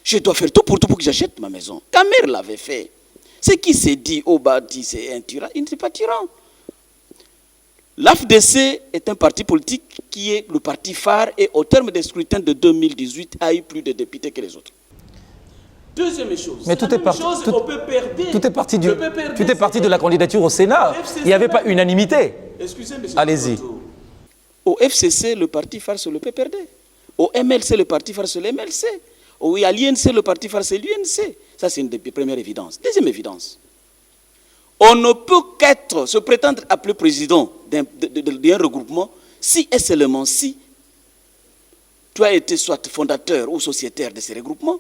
Je dois faire tout pour que j'achète ma maison. Kamer l'avait fait. Ce qui s'est dit au bâti, c'est un tyran. Il n'est pas tyran. L'AFDC est un parti politique qui est le parti phare et au terme des scrutins de 2018 a eu plus de députés que les autres. Deuxième chose, mais tout est parti de la candidature au Sénat. Il n'y avait pas unanimité. Excusez, monsieur. Allez-y. Au FCC, le parti phare, c'est le PPRD. Au MLC, le parti phare, c'est le MLC. À l'INC, le parti phare, c'est l'UNC. Ça, c'est une des premières évidences. Deuxième évidence. On ne peut se prétendre appelé président d'un regroupement si et seulement si tu as été soit fondateur ou sociétaire de ces regroupements,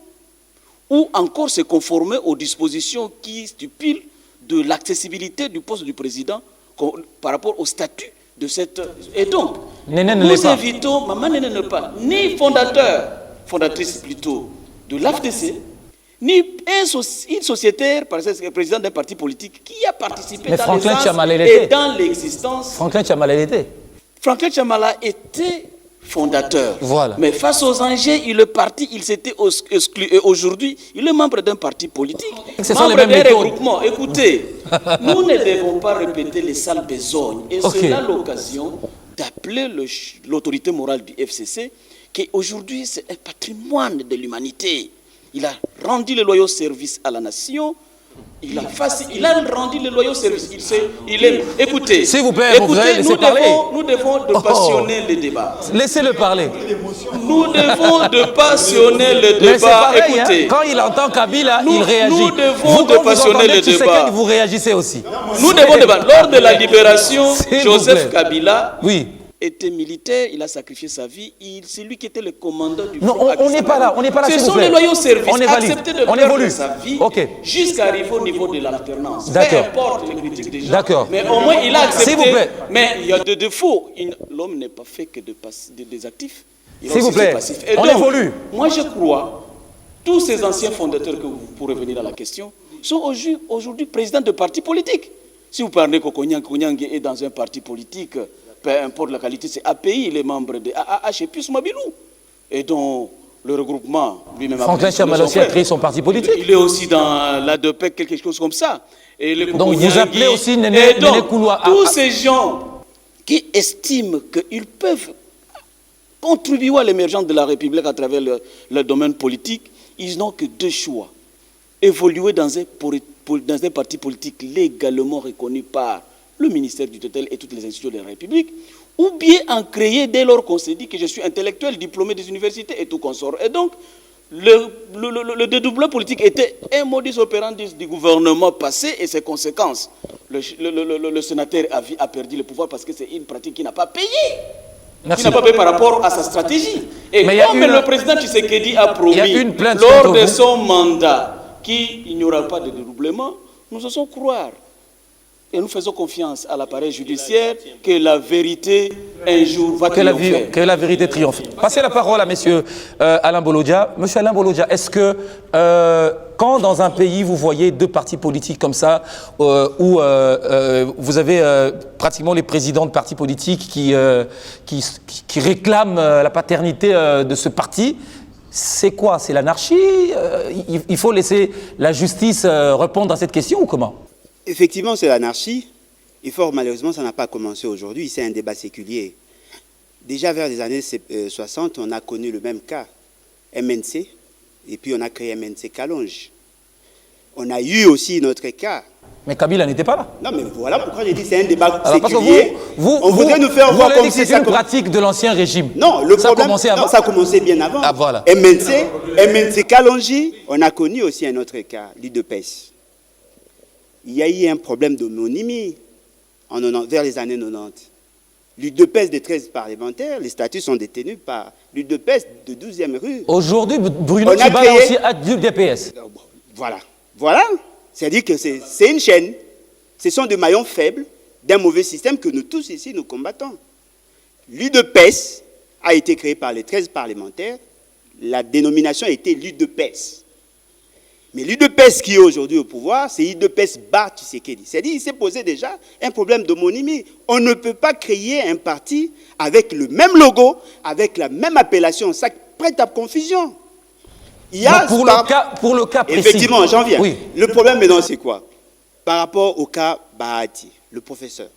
ou encore se conformer aux dispositions qui stipulent de l'accessibilité du poste du président par rapport au statut de cette... Et donc, nous invitons, Maman Néné n'est pas ni fondatrice plutôt de l'AFDC, ni une sociétaire, parce que c'est président d'un parti politique qui a participé dans l'essence et dans l'existence. Franklin Tchamalé était. Franklin Tchamala était fondateur. Voilà. Mais face aux enjeux, il est parti, il s'était exclu. Et aujourd'hui, il est membre d'un parti politique, membre d'un regroupement. Écoutez, nous ne devons pas répéter les sales besognes. Et c'est là l'occasion d'appeler l'autorité morale du FCC, qui aujourd'hui c'est un patrimoine de l'humanité. Il a rendu le loyaux service à la nation. Il a rendu le loyaux service. Écoutez, s'il vous plaît, nous devons passionner le débat. Laissez-le parler. Nous devons passionner le débat. Mais c'est pareil, écoutez, quand il entend Kabila, il réagit. Nous devons passionner le débat. Vous réagissez aussi. Nous devons débattre. Lors de la libération, Joseph Kabila, oui, était militaire, il a sacrifié sa vie, c'est lui qui était le commandant du Non, front. on n'est pas là, Ce s'il vous sont plaît. les loyaux services, On évalue. accepter de On perdre évolue. sa vie Ok. jusqu'à arriver au niveau de l'alternance. D'accord. Peu importe les critiques des gens, D'accord. mais au moins il a accepté. S'il vous plaît. Mais il y a de défauts. L'homme n'est pas fait que des actifs. Il a S'il aussi vous plaît, des passifs. Et on donc, évolue. Moi je crois, tous ces anciens fondateurs, que vous pourrez revenir à la question, sont aujourd'hui présidents de partis politiques. Si vous parlez que Konyang est dans un parti politique, peu importe la qualité, c'est API, les membres de AAH et plus Mabilou. Et dont le regroupement lui-même Franklin Chamal aussi a créé son parti politique. Il est aussi dans l'ADEPEC, quelque chose comme ça. Et le Donc vous appelez aussi Néné Kouloua. Tous ces gens qui estiment qu'ils peuvent contribuer à l'émergence de la République à travers le domaine politique, ils n'ont que deux choix. Évoluer dans un parti politique légalement reconnu par le ministère du Tutelle et toutes les institutions de la République, ou bien en créer dès lors qu'on s'est dit que je suis intellectuel, diplômé des universités et tout consort. Et donc, le dédoublement politique était un modus operandi du gouvernement passé et ses conséquences. Le sénateur a perdu le pouvoir parce que c'est une pratique qui n'a pas payé. Merci. Qui n'a pas payé par rapport à sa stratégie. Et Mais comme le président Tshisekedi a promis lors de son mandat qu'il n'y aura pas de dédoublement, nous osons croire. Et nous faisons confiance à l'appareil judiciaire que la vérité, un jour, va triompher. Que la vérité triomphe. Passez la parole à monsieur Alain Bolodja. Monsieur Alain Bolodja, est-ce que quand dans un pays vous voyez deux partis politiques comme ça, où vous avez pratiquement les présidents de partis politiques qui réclament la paternité de ce parti, c'est quoi? C'est l'anarchie? Il faut laisser la justice répondre à cette question ou comment? Effectivement, c'est l'anarchie. Et fort malheureusement, ça n'a pas commencé aujourd'hui. C'est un débat séculier. Déjà vers les années 60, on a connu le même cas. MNC. Et puis on a créé MNC Kalonge. On a eu aussi notre cas. Mais Kabila n'était pas là. Non, mais voilà pourquoi j'ai dit que c'est un débat Alors, séculier. on voudrait nous faire voir comme c'est une pratique de l'ancien régime. Non, ça a commencé avant. Non, ça a commencé bien avant. Ah, voilà. MNC Kalonji, on a connu aussi un autre cas, l'UDPS. Il y a eu un problème d'homonymie vers les années 90. L'UDPS de 13 parlementaires, les statuts sont détenus par l'UDPS de 12e rue. Aujourd'hui, Bruno Tshibala aussi a du DPS. Voilà. C'est-à-dire que c'est une chaîne. Ce sont des maillons faibles d'un mauvais système que nous tous ici, nous combattons. L'UDPS a été créé par les 13 parlementaires. La dénomination était l'UDPS. Mais l'UDPS qui est aujourd'hui au pouvoir, c'est l'UDPS Bar Tshisekedi. C'est-à-dire qu'il s'est posé déjà un problème d'homonymie. On ne peut pas créer un parti avec le même logo, avec la même appellation. Ça prête à confusion. Il y a pour le cas précis. Effectivement, j'en viens. Oui. Le problème maintenant, c'est quoi? Par rapport au cas Bahati, le professeur,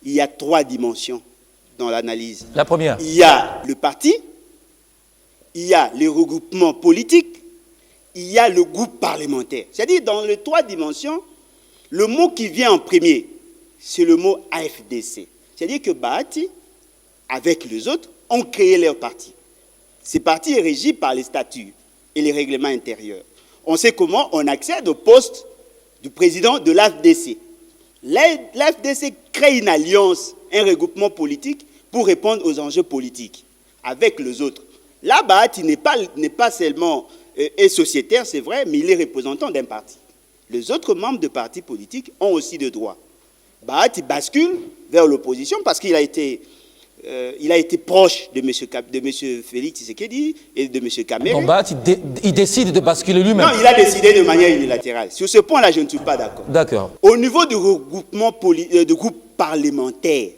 il y a 3 dimensions dans l'analyse. La première. Il y a le parti, il y a les regroupements politiques, il y a le groupe parlementaire. C'est-à-dire, dans les 3 dimensions, le mot qui vient en premier, c'est le mot AFDC. C'est-à-dire que Bahati, avec les autres, ont créé leur parti. Ces partis sont régis par les statuts et les règlements intérieurs. On sait comment on accède au poste du président de l'AFDC. L'AFDC crée une alliance, un regroupement politique pour répondre aux enjeux politiques avec les autres. Là, Bahati n'est pas seulement sociétaire, c'est vrai, mais il est représentant d'un parti. Les autres membres de partis politiques ont aussi des droits. Bahati bascule vers l'opposition parce qu'il a été proche de M. Félix Tshisekedi et de M. Kamere. Donc Bahati, il décide de basculer lui-même. Non, il a décidé de manière unilatérale. Sur ce point-là, je ne suis pas d'accord. D'accord. Au niveau du regroupement de groupe parlementaire,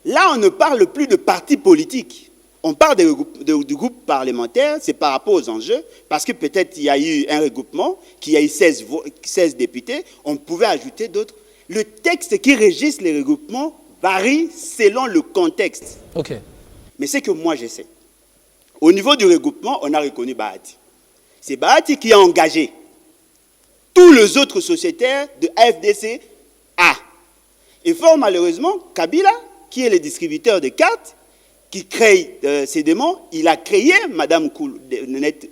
là, on ne parle plus de partis politiques. On parle du groupe parlementaire, c'est par rapport aux enjeux, parce que peut-être il y a eu un regroupement, qui a eu 16 députés, on pouvait ajouter d'autres. Le texte qui régisse les regroupements varie selon le contexte. Ok. Mais c'est que moi je sais. Au niveau du regroupement, on a reconnu Bahati. C'est Bahati qui a engagé tous les autres sociétaires de AFDC A. Et fort malheureusement, Kabila, qui est le distributeur de cartes, qui crée ces démons, il a créé Mme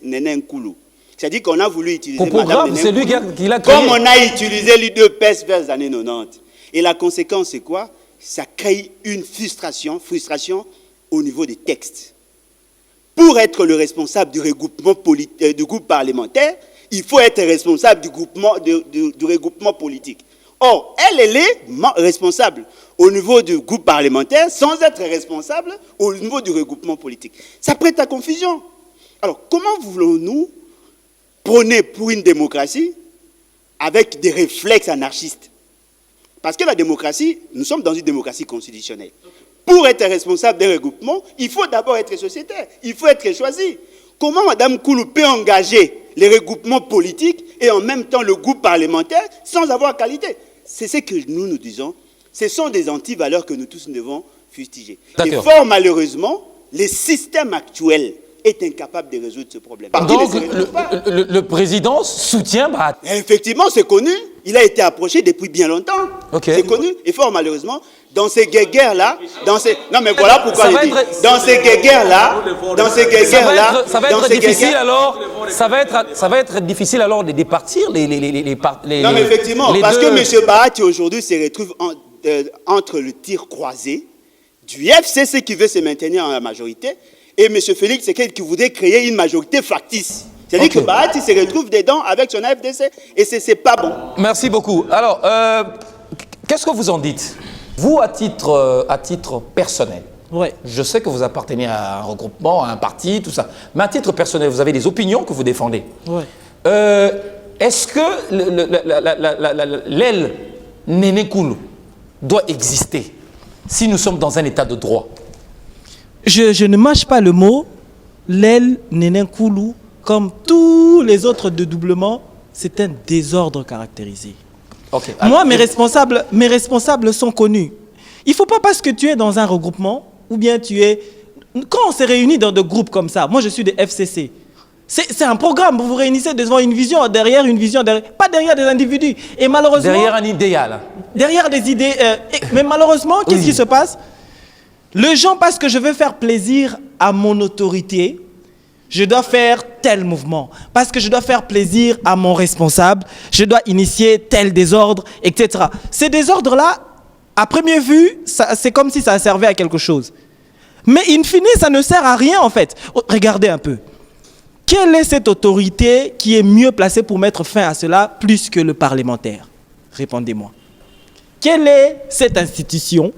Néné Nkoulou. C'est-à-dire qu'on a voulu utiliser Mme Néné c'est lui Nkoulou qui l'a créé. comme on a utilisé l'UDPS vers les années 90. Et la conséquence, c'est quoi? ça crée une frustration au niveau des textes. Pour être le responsable du regroupement du groupe parlementaire, il faut être responsable du regroupement politique. Or, elle est responsable au niveau du groupe parlementaire sans être responsable au niveau du regroupement politique. Ça prête à confusion. Alors, comment voulons-nous prôner pour une démocratie avec des réflexes anarchistes? Parce que la démocratie, nous sommes dans une démocratie constitutionnelle. Pour être responsable des regroupements, il faut d'abord être sociétaire, il faut être choisi. Comment Mme Koulou peut engager les regroupements politiques et en même temps le groupe parlementaire sans avoir qualité? C'est ce que nous disons. Ce sont des antivaleurs que nous tous devons fustiger. Et fort malheureusement, le système actuel est incapable de résoudre ce problème. Donc, le président soutient Bahati. Effectivement, c'est connu. Il a été approché depuis bien longtemps. Okay. C'est connu. Et fort malheureusement, dans ces guéguerres-là, non mais voilà pourquoi je dis. Dans ces guéguerres-là, ça va être difficile alors. Ça va être difficile alors de départir les non mais effectivement, parce que M. Bahati aujourd'hui se retrouve entre le tir croisé du FCC qui veut se maintenir en la majorité et M. Félix Tshisekedi qui voudrait créer une majorité factice. C'est-à-dire que Bahati se retrouve dedans avec son AFDC et c'est pas bon. Merci beaucoup. Alors, qu'est-ce que vous en dites? Vous, à titre personnel, Ouais. je sais que vous appartenez à un regroupement, à un parti, tout ça. Mais à titre personnel, vous avez des opinions que vous défendez. Ouais. Est-ce que l'aile Néné Koulou doit exister si nous sommes dans un état de droit? Je ne mâche pas le mot. L'aile Néné Koulou, comme tous les autres dédoublements, c'est un désordre caractérisé. Okay. Moi, mes responsables sont connus. Il ne faut pas parce que tu es dans un regroupement, ou bien tu es... Quand on s'est réunis dans des groupes comme ça, moi je suis des FCC, c'est un programme, vous vous réunissez devant une vision, pas derrière des individus. Et malheureusement... Derrière un idéal. Derrière des idées... mais malheureusement, qu'est-ce qui se passe? Les gens, parce que je veux faire plaisir à mon autorité, je dois faire tel mouvement. Parce que je dois faire plaisir à mon responsable, je dois initier tel désordre, etc. Ces désordres-là, à première vue, c'est comme si ça servait à quelque chose. Mais in fine, ça ne sert à rien en fait. Regardez un peu. Quelle est cette autorité qui est mieux placée pour mettre fin à cela plus que le parlementaire? Répondez-moi. Quelle est cette institution?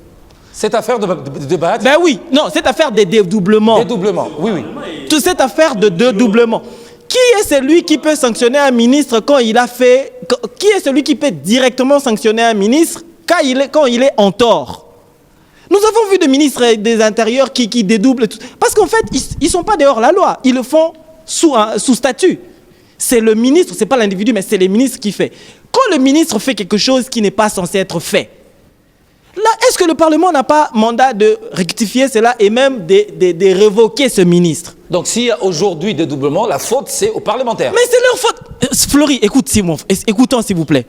Cette affaire de Bahati? Ben oui, non, cette affaire des dédoublements. Dédoublement, oui, oui. Toute cette affaire de dédoublement. Qui est celui qui peut sanctionner un ministre quand il a fait... Qui est celui qui peut directement sanctionner un ministre quand il est en tort? Nous avons vu des ministres des Intérieurs qui dédoublent. Parce qu'en fait, ils ne sont pas dehors la loi. Ils le font sous statut. C'est le ministre, ce n'est pas l'individu, mais c'est le ministre qui fait. Quand le ministre fait quelque chose qui n'est pas censé être fait, là, est-ce que le Parlement n'a pas mandat de rectifier cela et même de révoquer ce ministre? Donc s'il y a aujourd'hui dédoublement, la faute c'est aux parlementaires. Mais c'est leur faute. Fleury, écoutons s'il vous plaît.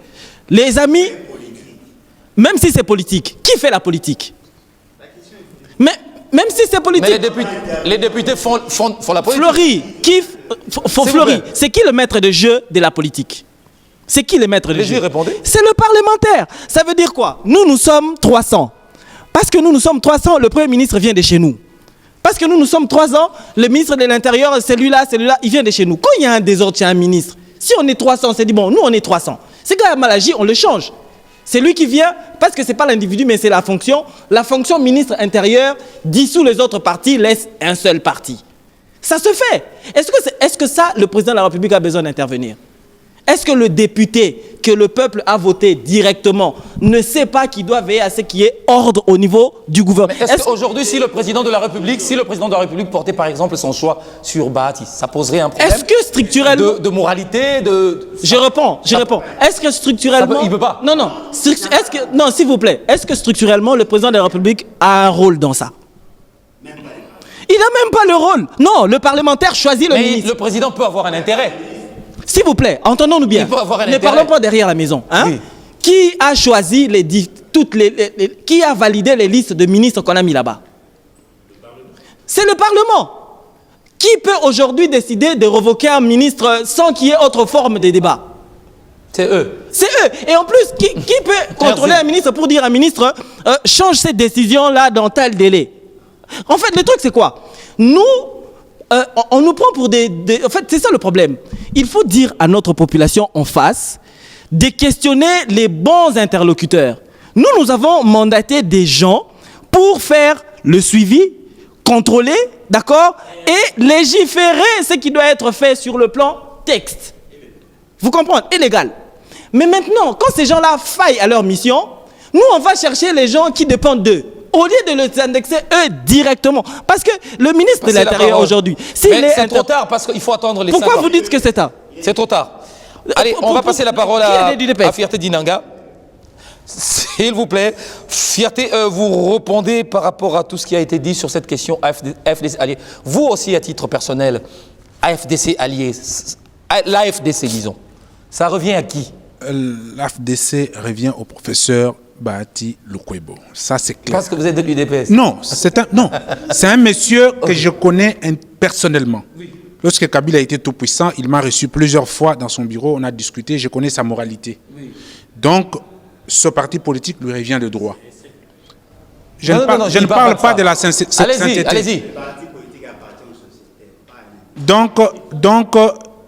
Les amis, même si c'est politique, qui fait la politique? Mais même si c'est politique. Mais les députés font la politique. Fleury, Fleury, c'est qui le maître de jeu de la politique? C'est qui le maître de jeu? C'est le parlementaire. Ça veut dire quoi? Nous sommes 300. Parce que nous sommes 300, le Premier ministre vient de chez nous. Parce que nous sommes 300, le ministre de l'Intérieur, celui-là, il vient de chez nous. Quand il y a un désordre chez un ministre, si on est 300, c'est dit, bon, nous on est 300. C'est quand il y a mal agi, on le change. C'est lui qui vient, parce que ce n'est pas l'individu, mais c'est la fonction. La fonction ministre intérieur dissout les autres partis, laisse un seul parti. Ça se fait. Est-ce que ça, le président de la République a besoin d'intervenir? Est-ce que le député que le peuple a voté directement ne sait pas qu'il doit veiller à ce qu'il y ait ordre au niveau du gouvernement? Est-ce qu'aujourd'hui, si le président de la République portait par exemple son choix sur Bahati, ça poserait un problème? Est-ce que structurellement... De moralité, Je réponds. Est-ce que structurellement... Il ne peut pas. Non. Non, s'il vous plaît. Est-ce que structurellement, le président de la République a un rôle dans ça? Il n'a même pas le rôle. Non, le parlementaire choisit le ministre. Mais le président peut avoir un intérêt. S'il vous plaît, entendons-nous bien. Ne parlons pas derrière la maison. Hein? Oui. Qui a choisi qui a validé les listes de ministres qu'on a mis là-bas? C'est le Parlement. Qui peut aujourd'hui décider de revoquer un ministre sans qu'il y ait autre forme de débat? C'est eux. C'est eux. Et en plus, qui peut contrôler un ministre pour dire à un ministre change cette décision-là dans tel délai? En fait, le truc, c'est quoi? Nous, on nous prend pour En fait, c'est ça le problème. Il faut dire à notre population en face de questionner les bons interlocuteurs. Nous avons mandaté des gens pour faire le suivi, contrôler, d'accord, et légiférer ce qui doit être fait sur le plan texte. Vous comprenez? Et légal. Mais maintenant, quand ces gens-là faillent à leur mission, nous, on va chercher les gens qui dépendent d'eux, au lieu de les indexer eux directement. Parce que le ministre de l'Intérieur aujourd'hui, c'est trop tard parce qu'il faut attendre les 5 ans. Pourquoi vous dites que c'est tard? C'est trop tard. Allez, on va passer la parole à Fierté Dinanga. S'il vous plaît, Fierté, vous répondez par rapport à tout ce qui a été dit sur cette question AFDC allié. Vous aussi, à titre personnel, AFDC allié, l'AFDC, disons, ça revient à qui? L'AFDC revient au professeur Bahati Lukwebo. Ça, c'est clair. Parce que vous êtes de l'UDPS. Non, c'est un monsieur que je connais personnellement. Lorsque Kabila était tout puissant, il m'a reçu plusieurs fois dans son bureau, on a discuté, je connais sa moralité. Donc, ce parti politique lui revient de droit. Je ne parle pas de la sincérité. Allez-y. Donc,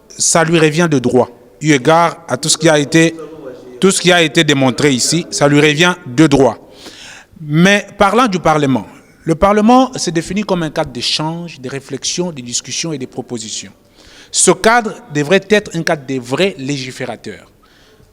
ça lui revient de droit. Eu égard à tout ce qui a été démontré ici, ça lui revient de droit. Mais parlant du Parlement, le Parlement s'est défini comme un cadre d'échange, de réflexion, de discussion et de propositions. Ce cadre devrait être un cadre des vrais légiférateurs.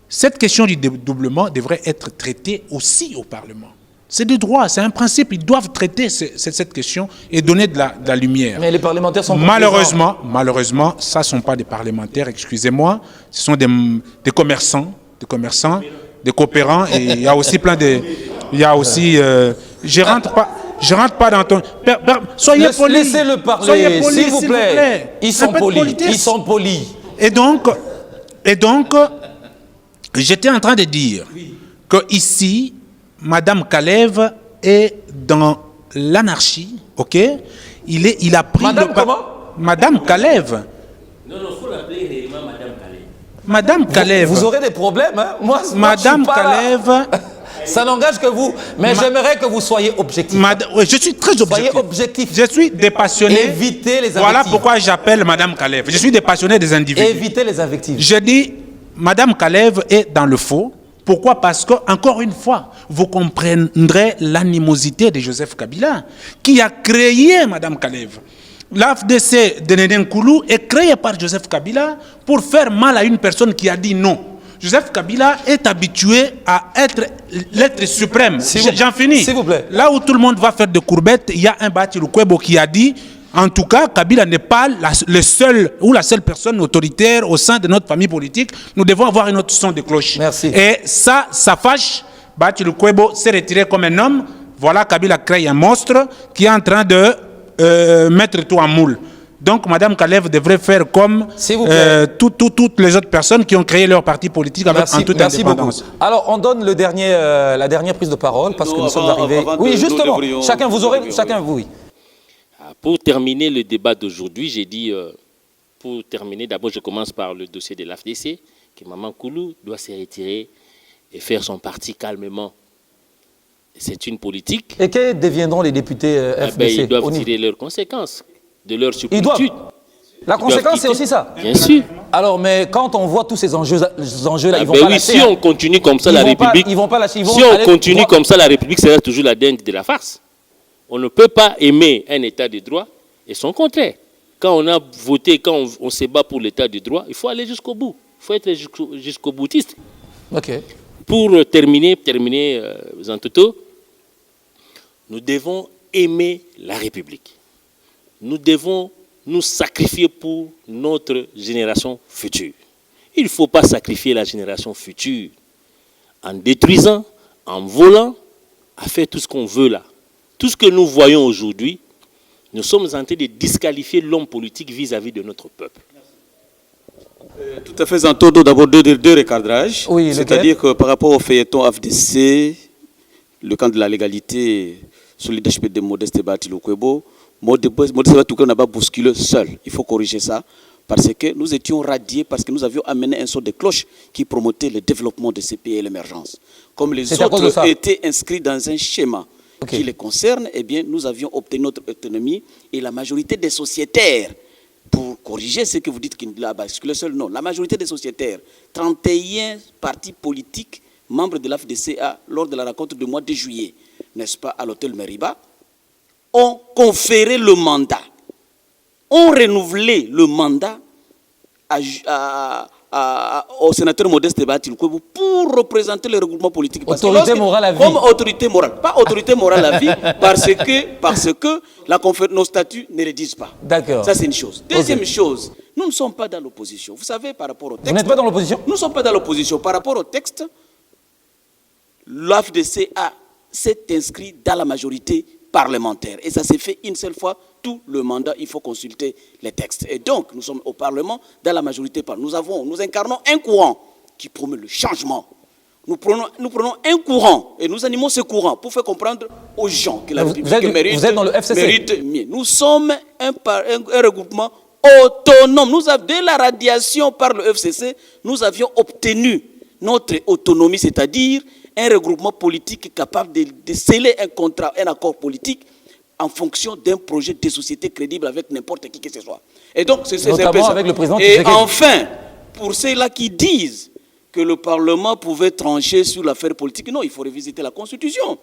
Cette question du dédoublement devrait être traitée aussi au Parlement. C'est de droit, c'est un principe. Ils doivent traiter cette question et donner de la lumière. Mais les parlementaires sont malheureusement, ça ne sont pas des parlementaires, excusez-moi. Ce sont des commerçants, des coopérants. Et il y a aussi plein de... Il y a aussi... je rentre pas dans ton... Soyez poli. Laissez-le parler, s'il vous plaît. Ils sont polis. Et donc, j'étais en train de dire que ici, Madame Kalev est dans l'anarchie, ok? Il a pris Madame comment? Madame Kalev. Non, il faut l'appeler réellement Madame Kalev. Madame Kalev. Vous aurez des problèmes, hein? Moi, Madame Kalev. Ça n'engage que vous, mais j'aimerais que vous soyez objectif. Je suis très objectif. Soyez objectif. Je suis dépassionné. Évitez les invectives. Voilà pourquoi j'appelle Madame Kalev. Je suis dépassionné des individus. Évitez les invectives. Je dis, Madame Kalev est dans le faux. Pourquoi? Parce que, encore une fois, vous comprendrez l'animosité de Joseph Kabila, qui a créé Madame Kalev. L'AFDC de Nédé Nkoulou est créé par Joseph Kabila pour faire mal à une personne qui a dit non. Joseph Kabila est habitué à être l'être suprême. J'en finis. S'il vous plaît. Là où tout le monde va faire des courbettes, il y a un Bahati Lukwebo qui a dit, en tout cas, Kabila n'est pas le seul ou la seule personne autoritaire au sein de notre famille politique. Nous devons avoir une autre son de cloche. Merci. Et ça fâche. Bahati Lukwebo s'est retiré comme un homme. Voilà, Kabila crée un monstre qui est en train de mettre tout en moule. Donc, Mme Kalev devrait faire comme toutes les autres personnes qui ont créé leur parti politique en toute indépendance. Beaucoup. Alors, on donne la dernière prise de parole parce que nous sommes arrivés... Oui, justement, chacun, oui. Pour terminer le débat d'aujourd'hui, j'ai dit, d'abord je commence par le dossier de l'AFDC, que Maman Koulou doit se retirer et faire son parti calmement. C'est une politique. Et que deviendront les députés FDC? Ils doivent tirer leurs conséquences de leur substitut. La conséquence, c'est aussi ça. Bien sûr. Alors, mais quand on voit tous ces enjeux-là, ils vont pas lâcher. Si on continue comme ça, la République... Ils vont pas lâcher. Si on continue comme ça, la République sera toujours la dinde de la farce. On ne peut pas aimer un état de droit et son contraire. Quand on a voté, quand on se bat pour l'état de droit, il faut aller jusqu'au bout. Il faut être jusqu'au boutiste. Ok. Pour terminer, Zantoto, nous devons aimer la République. Nous devons nous sacrifier pour notre génération future. Il ne faut pas sacrifier la génération future en détruisant, en volant, à faire tout ce qu'on veut là. Tout ce que nous voyons aujourd'hui, nous sommes en train de disqualifier l'homme politique vis-à-vis de notre peuple. Tout à fait, Zantoto, d'abord deux recadrages. Oui, c'est-à-dire que par rapport au feuilleton AFDC, le camp de la légalité, sur le leadership de Modeste Bahati Lukwebo, Modeste Bahati Lukwebo n'a pas bousculé seul. Il faut corriger ça. parce que nous étions radiés, parce que nous avions amené un son de cloche qui promotait le développement de ces pays et l'émergence. Comme les autres étaient inscrits dans un schéma qui les concerne, eh bien, nous avions obtenu notre autonomie et la majorité des sociétaires, pour corriger ce que vous dites qu'il a basculé seul, non, la majorité des sociétaires, 31 partis politiques, membres de l'AFDCA, lors de la rencontre du mois de juillet, n'est-ce pas, à l'hôtel Meriba, ont conféré le mandat, ont renouvelé le mandat au sénateur Modeste Batilkoubou pour représenter le regroupement politique. Autorité morale à vie. Comme autorité morale. Pas autorité morale à vie, parce que nos statuts ne le disent pas. D'accord. Ça, c'est une chose. Deuxième chose, nous ne sommes pas dans l'opposition. Vous savez, par rapport au texte... Vous n'êtes pas dans l'opposition? Nous ne sommes pas dans l'opposition. Par rapport au texte, l'AFDC s'est inscrit dans la majorité parlementaire. Et ça s'est fait une seule fois, tout le mandat, il faut consulter les textes. Et donc, nous sommes au Parlement, dans la majorité parlementaire. Nous incarnons un courant qui promeut le changement. Nous prenons un courant et nous animons ce courant pour faire comprendre aux gens que la République vous êtes dans le FCC. mérite mieux. Nous sommes un regroupement autonome. Dès la radiation par le FCC, nous avions obtenu notre autonomie, c'est-à-dire un regroupement politique capable de sceller un contrat, un accord politique en fonction d'un projet de société crédible avec n'importe qui que ce soit. Et donc, c'est notamment avec le président Et enfin, pour ceux-là qui disent que le Parlement pouvait trancher sur l'affaire politique, non, il faut revisiter la Constitution.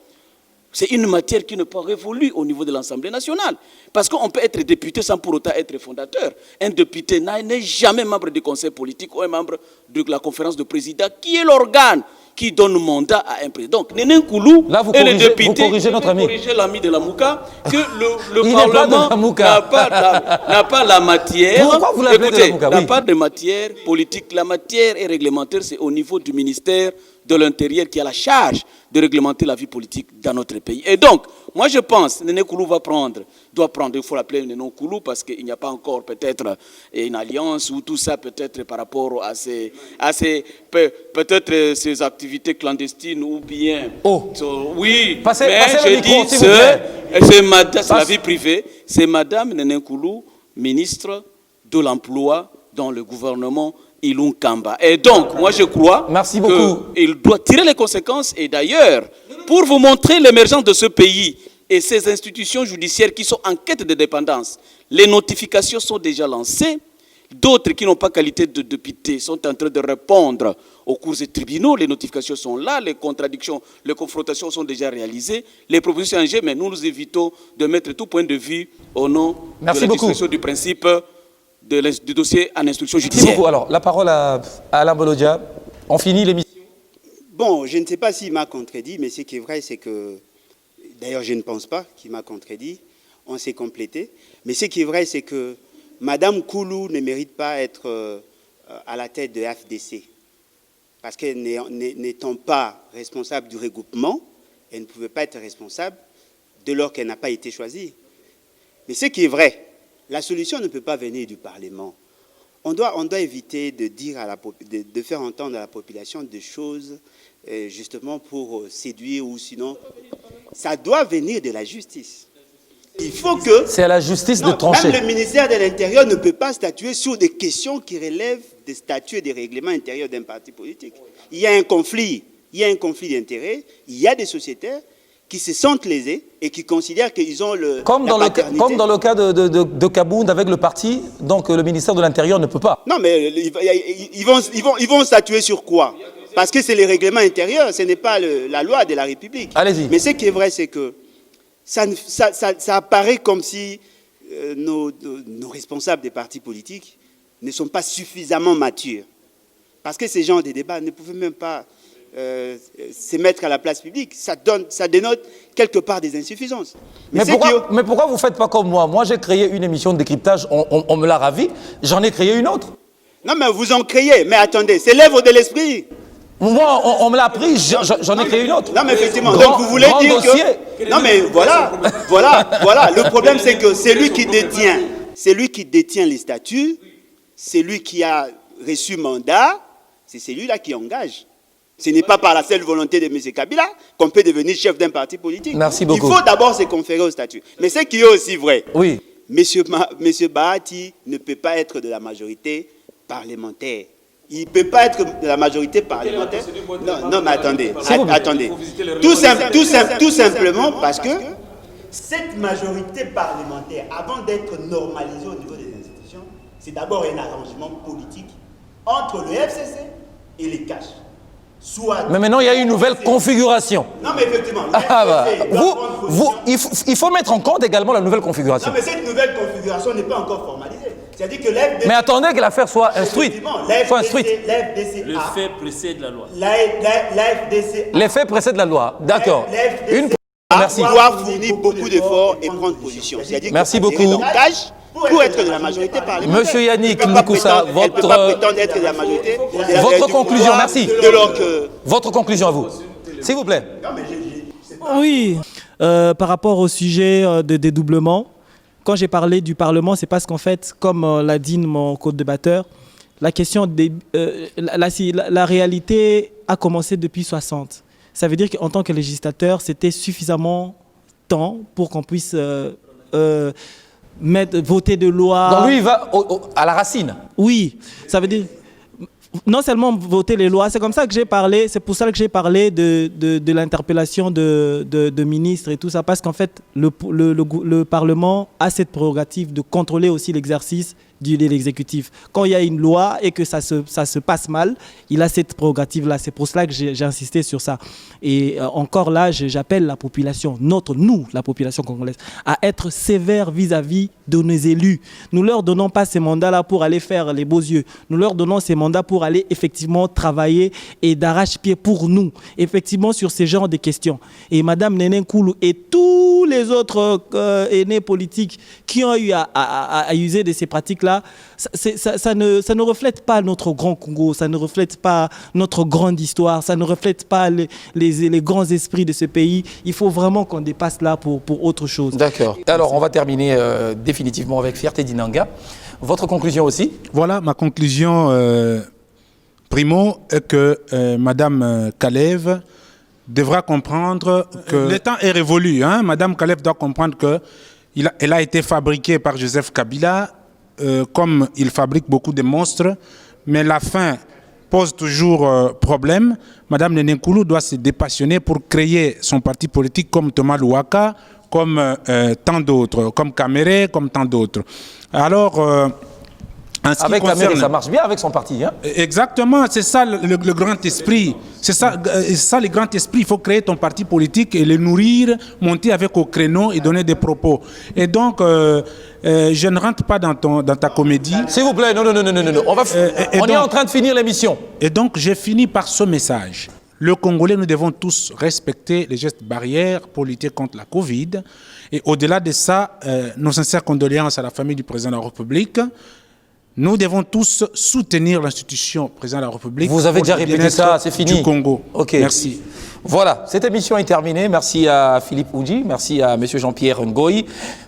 C'est une matière qui n'est pas révolue au niveau de l'Assemblée nationale. Parce qu'on peut être député sans pour autant être fondateur. Un député n'est jamais membre du conseil politique ou un membre de la conférence de présidents, qui est l'organe qui donne mandat à un président. Donc, Néné Nkoulou et les députés, vous corrigez notre ami. Corriger l'ami de la Mouka, que le Parlement n'a pas la matière. Pourquoi vous l'appelez de la Mouka? N'a pas de matière politique. La matière est réglementaire, c'est au niveau du ministère de l'Intérieur qui a la charge de réglementer la vie politique dans notre pays. Et donc, moi je pense, Néné Nkoulou doit prendre, il faut l'appeler Néné Nkoulou parce qu'il n'y a pas encore peut-être une alliance ou tout ça peut-être par rapport à peut-être ces activités clandestines ou bien... oui, passez mais le micro, c'est la vie privée, c'est Madame Néné Nkoulou, ministre de l'Emploi dans le gouvernement Ilun Kamba. Et donc, moi je crois qu'il doit tirer les conséquences. Et d'ailleurs, pour vous montrer l'émergence de ce pays et ses institutions judiciaires qui sont en quête de dépendance, les notifications sont déjà lancées. D'autres qui n'ont pas qualité de député sont en train de répondre aux cours des tribunaux. Les notifications sont là, les contradictions, les confrontations sont déjà réalisées. Les propositions en jeu, mais nous évitons de mettre tout point de vue au nom de la discussion du principe du dossier en instruction judiciaire. Merci beaucoup. Alors, la parole à Alain Bolodia. On finit l'émission. Bon, je ne sais pas s'il m'a contredit, mais ce qui est vrai, c'est que... D'ailleurs, je ne pense pas qu'il m'a contredit. On s'est complété. Mais ce qui est vrai, c'est que Madame Koulou ne mérite pas être à la tête de FDC. Parce qu'elle n'étant pas responsable du regroupement, elle ne pouvait pas être responsable dès lors qu'elle n'a pas été choisie. Mais ce qui est vrai, la solution ne peut pas venir du Parlement. On doit éviter de dire de faire entendre à la population des choses justement pour séduire ou sinon... Ça doit venir de la justice. Il faut que... C'est à la justice de trancher. Même le ministère de l'Intérieur ne peut pas statuer sur des questions qui relèvent des statuts et des règlements intérieurs d'un parti politique. Il y a un conflit d'intérêts, il y a des sociétaires qui se sentent lésés et qui considèrent qu'ils ont comme dans le cas de Kabound avec le parti, donc le ministère de l'Intérieur ne peut pas. Non, mais ils vont statuer sur quoi? Parce que c'est les règlements intérieurs, ce n'est pas la loi de la République. Allez-y. Mais ce qui est vrai, c'est que ça apparaît comme si nos responsables des partis politiques ne sont pas suffisamment matures. Parce que ces genres de débats ne pouvaient même pas se mettre à la place publique. Ça dénote quelque part des insuffisances. Mais pourquoi vous ne faites pas comme moi? Moi, j'ai créé une émission de décryptage, on me l'a ravi, j'en ai créé une autre. Non, mais vous en créez, mais attendez, c'est l'œuvre de l'esprit. Moi, on me l'a appris, j'en ai créé une autre. Non, mais effectivement, donc vous voulez dire que... Non, mais voilà. Le problème, c'est que c'est lui qui détient les statuts, c'est lui qui a reçu mandat, c'est celui-là qui engage. Ce n'est pas par la seule volonté de M. Kabila qu'on peut devenir chef d'un parti politique. Merci beaucoup. Il faut d'abord se conférer au statut. Mais ce qui est aussi vrai, oui, Monsieur Bahati ne peut pas être de la majorité parlementaire. Il ne peut pas être de la majorité parlementaire. Non, mais attendez. Attendez. Tout simplement parce que cette majorité parlementaire, avant d'être normalisée au niveau des institutions, c'est d'abord un arrangement politique entre le FCC et les CACH. Mais maintenant, il y a une nouvelle configuration. Non, mais effectivement, il faut mettre en compte également la nouvelle configuration. Non, mais cette nouvelle configuration n'est pas encore formalisée. C'est-à-dire que l'FDC... Mais attendez que l'affaire soit instruite. Le fait précède la loi. Les faits précèdent la loi. D'accord. Merci. Doit fournir beaucoup d'efforts et prendre position. Merci beaucoup. Pour être de la majorité parlementaire. Monsieur Yannick Mukoussa, votre conclusion, merci. Votre conclusion à vous, s'il vous plaît. Oui, par rapport au sujet de dédoublement, quand j'ai parlé du Parlement, c'est parce qu'en fait, comme l'a dit mon co-débatteur, la question la réalité a commencé depuis 60. Ça veut dire qu'en tant que législateur, c'était suffisamment temps pour qu'on puisse voter de loi. Donc lui, il va à la racine. Oui, ça veut dire non seulement voter les lois, c'est comme ça que j'ai parlé, c'est pour ça que j'ai parlé de l'interpellation de ministres et tout ça, parce qu'en fait, le Parlement a cette prérogative de contrôler aussi l'exercice de l'exécutif. Quand il y a une loi et que ça se passe mal, il a cette prérogative-là. C'est pour cela que j'ai insisté sur ça. Et encore là, j'appelle la population, nous, la population congolaise, à être sévère vis-à-vis de nos élus. Nous ne leur donnons pas ces mandats-là pour aller faire les beaux yeux. Nous leur donnons ces mandats pour aller effectivement travailler et d'arrache-pied pour nous, effectivement sur ces genres de questions. Et Madame Néné Nkoulou et tous les autres aînés politiques qui ont eu à user de ces pratiques-là, ça ne reflète pas notre grand Congo, ça ne reflète pas notre grande histoire, ça ne reflète pas les grands esprits de ce pays. Il faut vraiment qu'on dépasse là pour autre chose. D'accord. Alors, on va terminer définitivement avec Fierté Dinanga. Votre conclusion aussi? Voilà, ma conclusion, primo, est que Madame Kalev devra comprendre que le temps est révolu. Hein? Madame Kalev doit comprendre qu'elle a été fabriquée par Joseph Kabila, comme il fabrique beaucoup de monstres, mais la fin pose toujours problème. Madame Néné Nkoulou doit se dépassionner pour créer son parti politique comme Thomas Louaka, comme tant d'autres, comme Kamere, comme tant d'autres. Alors, avec Kamere, ça marche bien avec son parti. Hein? Exactement, c'est ça le grand esprit. C'est ça le grand esprit. Il faut créer ton parti politique et le nourrir, monter avec au créneau et donner des propos. Et donc, je ne rentre pas dans ta comédie. S'il vous plaît, non. On est en train de finir l'émission. Et donc, j'ai fini par ce message. Le Congolais, nous devons tous respecter les gestes barrières pour lutter contre la Covid. Et au-delà de ça, nos sincères condoléances à la famille du président de la République. Nous devons tous soutenir l'institution président de la République. Vous avez déjà répété ça, c'est fini. Du Congo. Ok. Merci. Voilà, cette émission est terminée. Merci à Philippe Oudji, merci à M. Jean-Pierre Ngoï,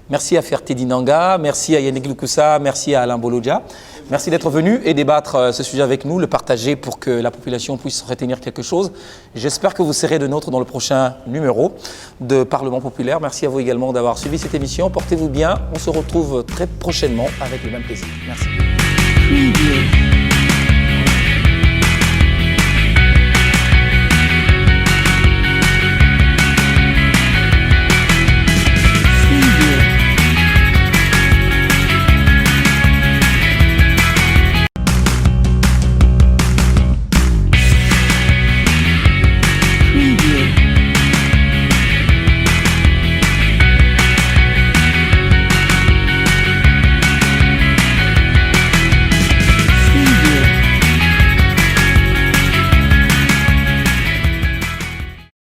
merci à Fierté Dinanga, merci à Yannick Mukoussa, merci à Alain Bolodja. Merci d'être venu et débattre ce sujet avec nous, le partager pour que la population puisse retenir quelque chose. J'espère que vous serez de nôtres dans le prochain numéro de Parlement populaire. Merci à vous également d'avoir suivi cette émission. Portez-vous bien. On se retrouve très prochainement avec le même plaisir. Merci.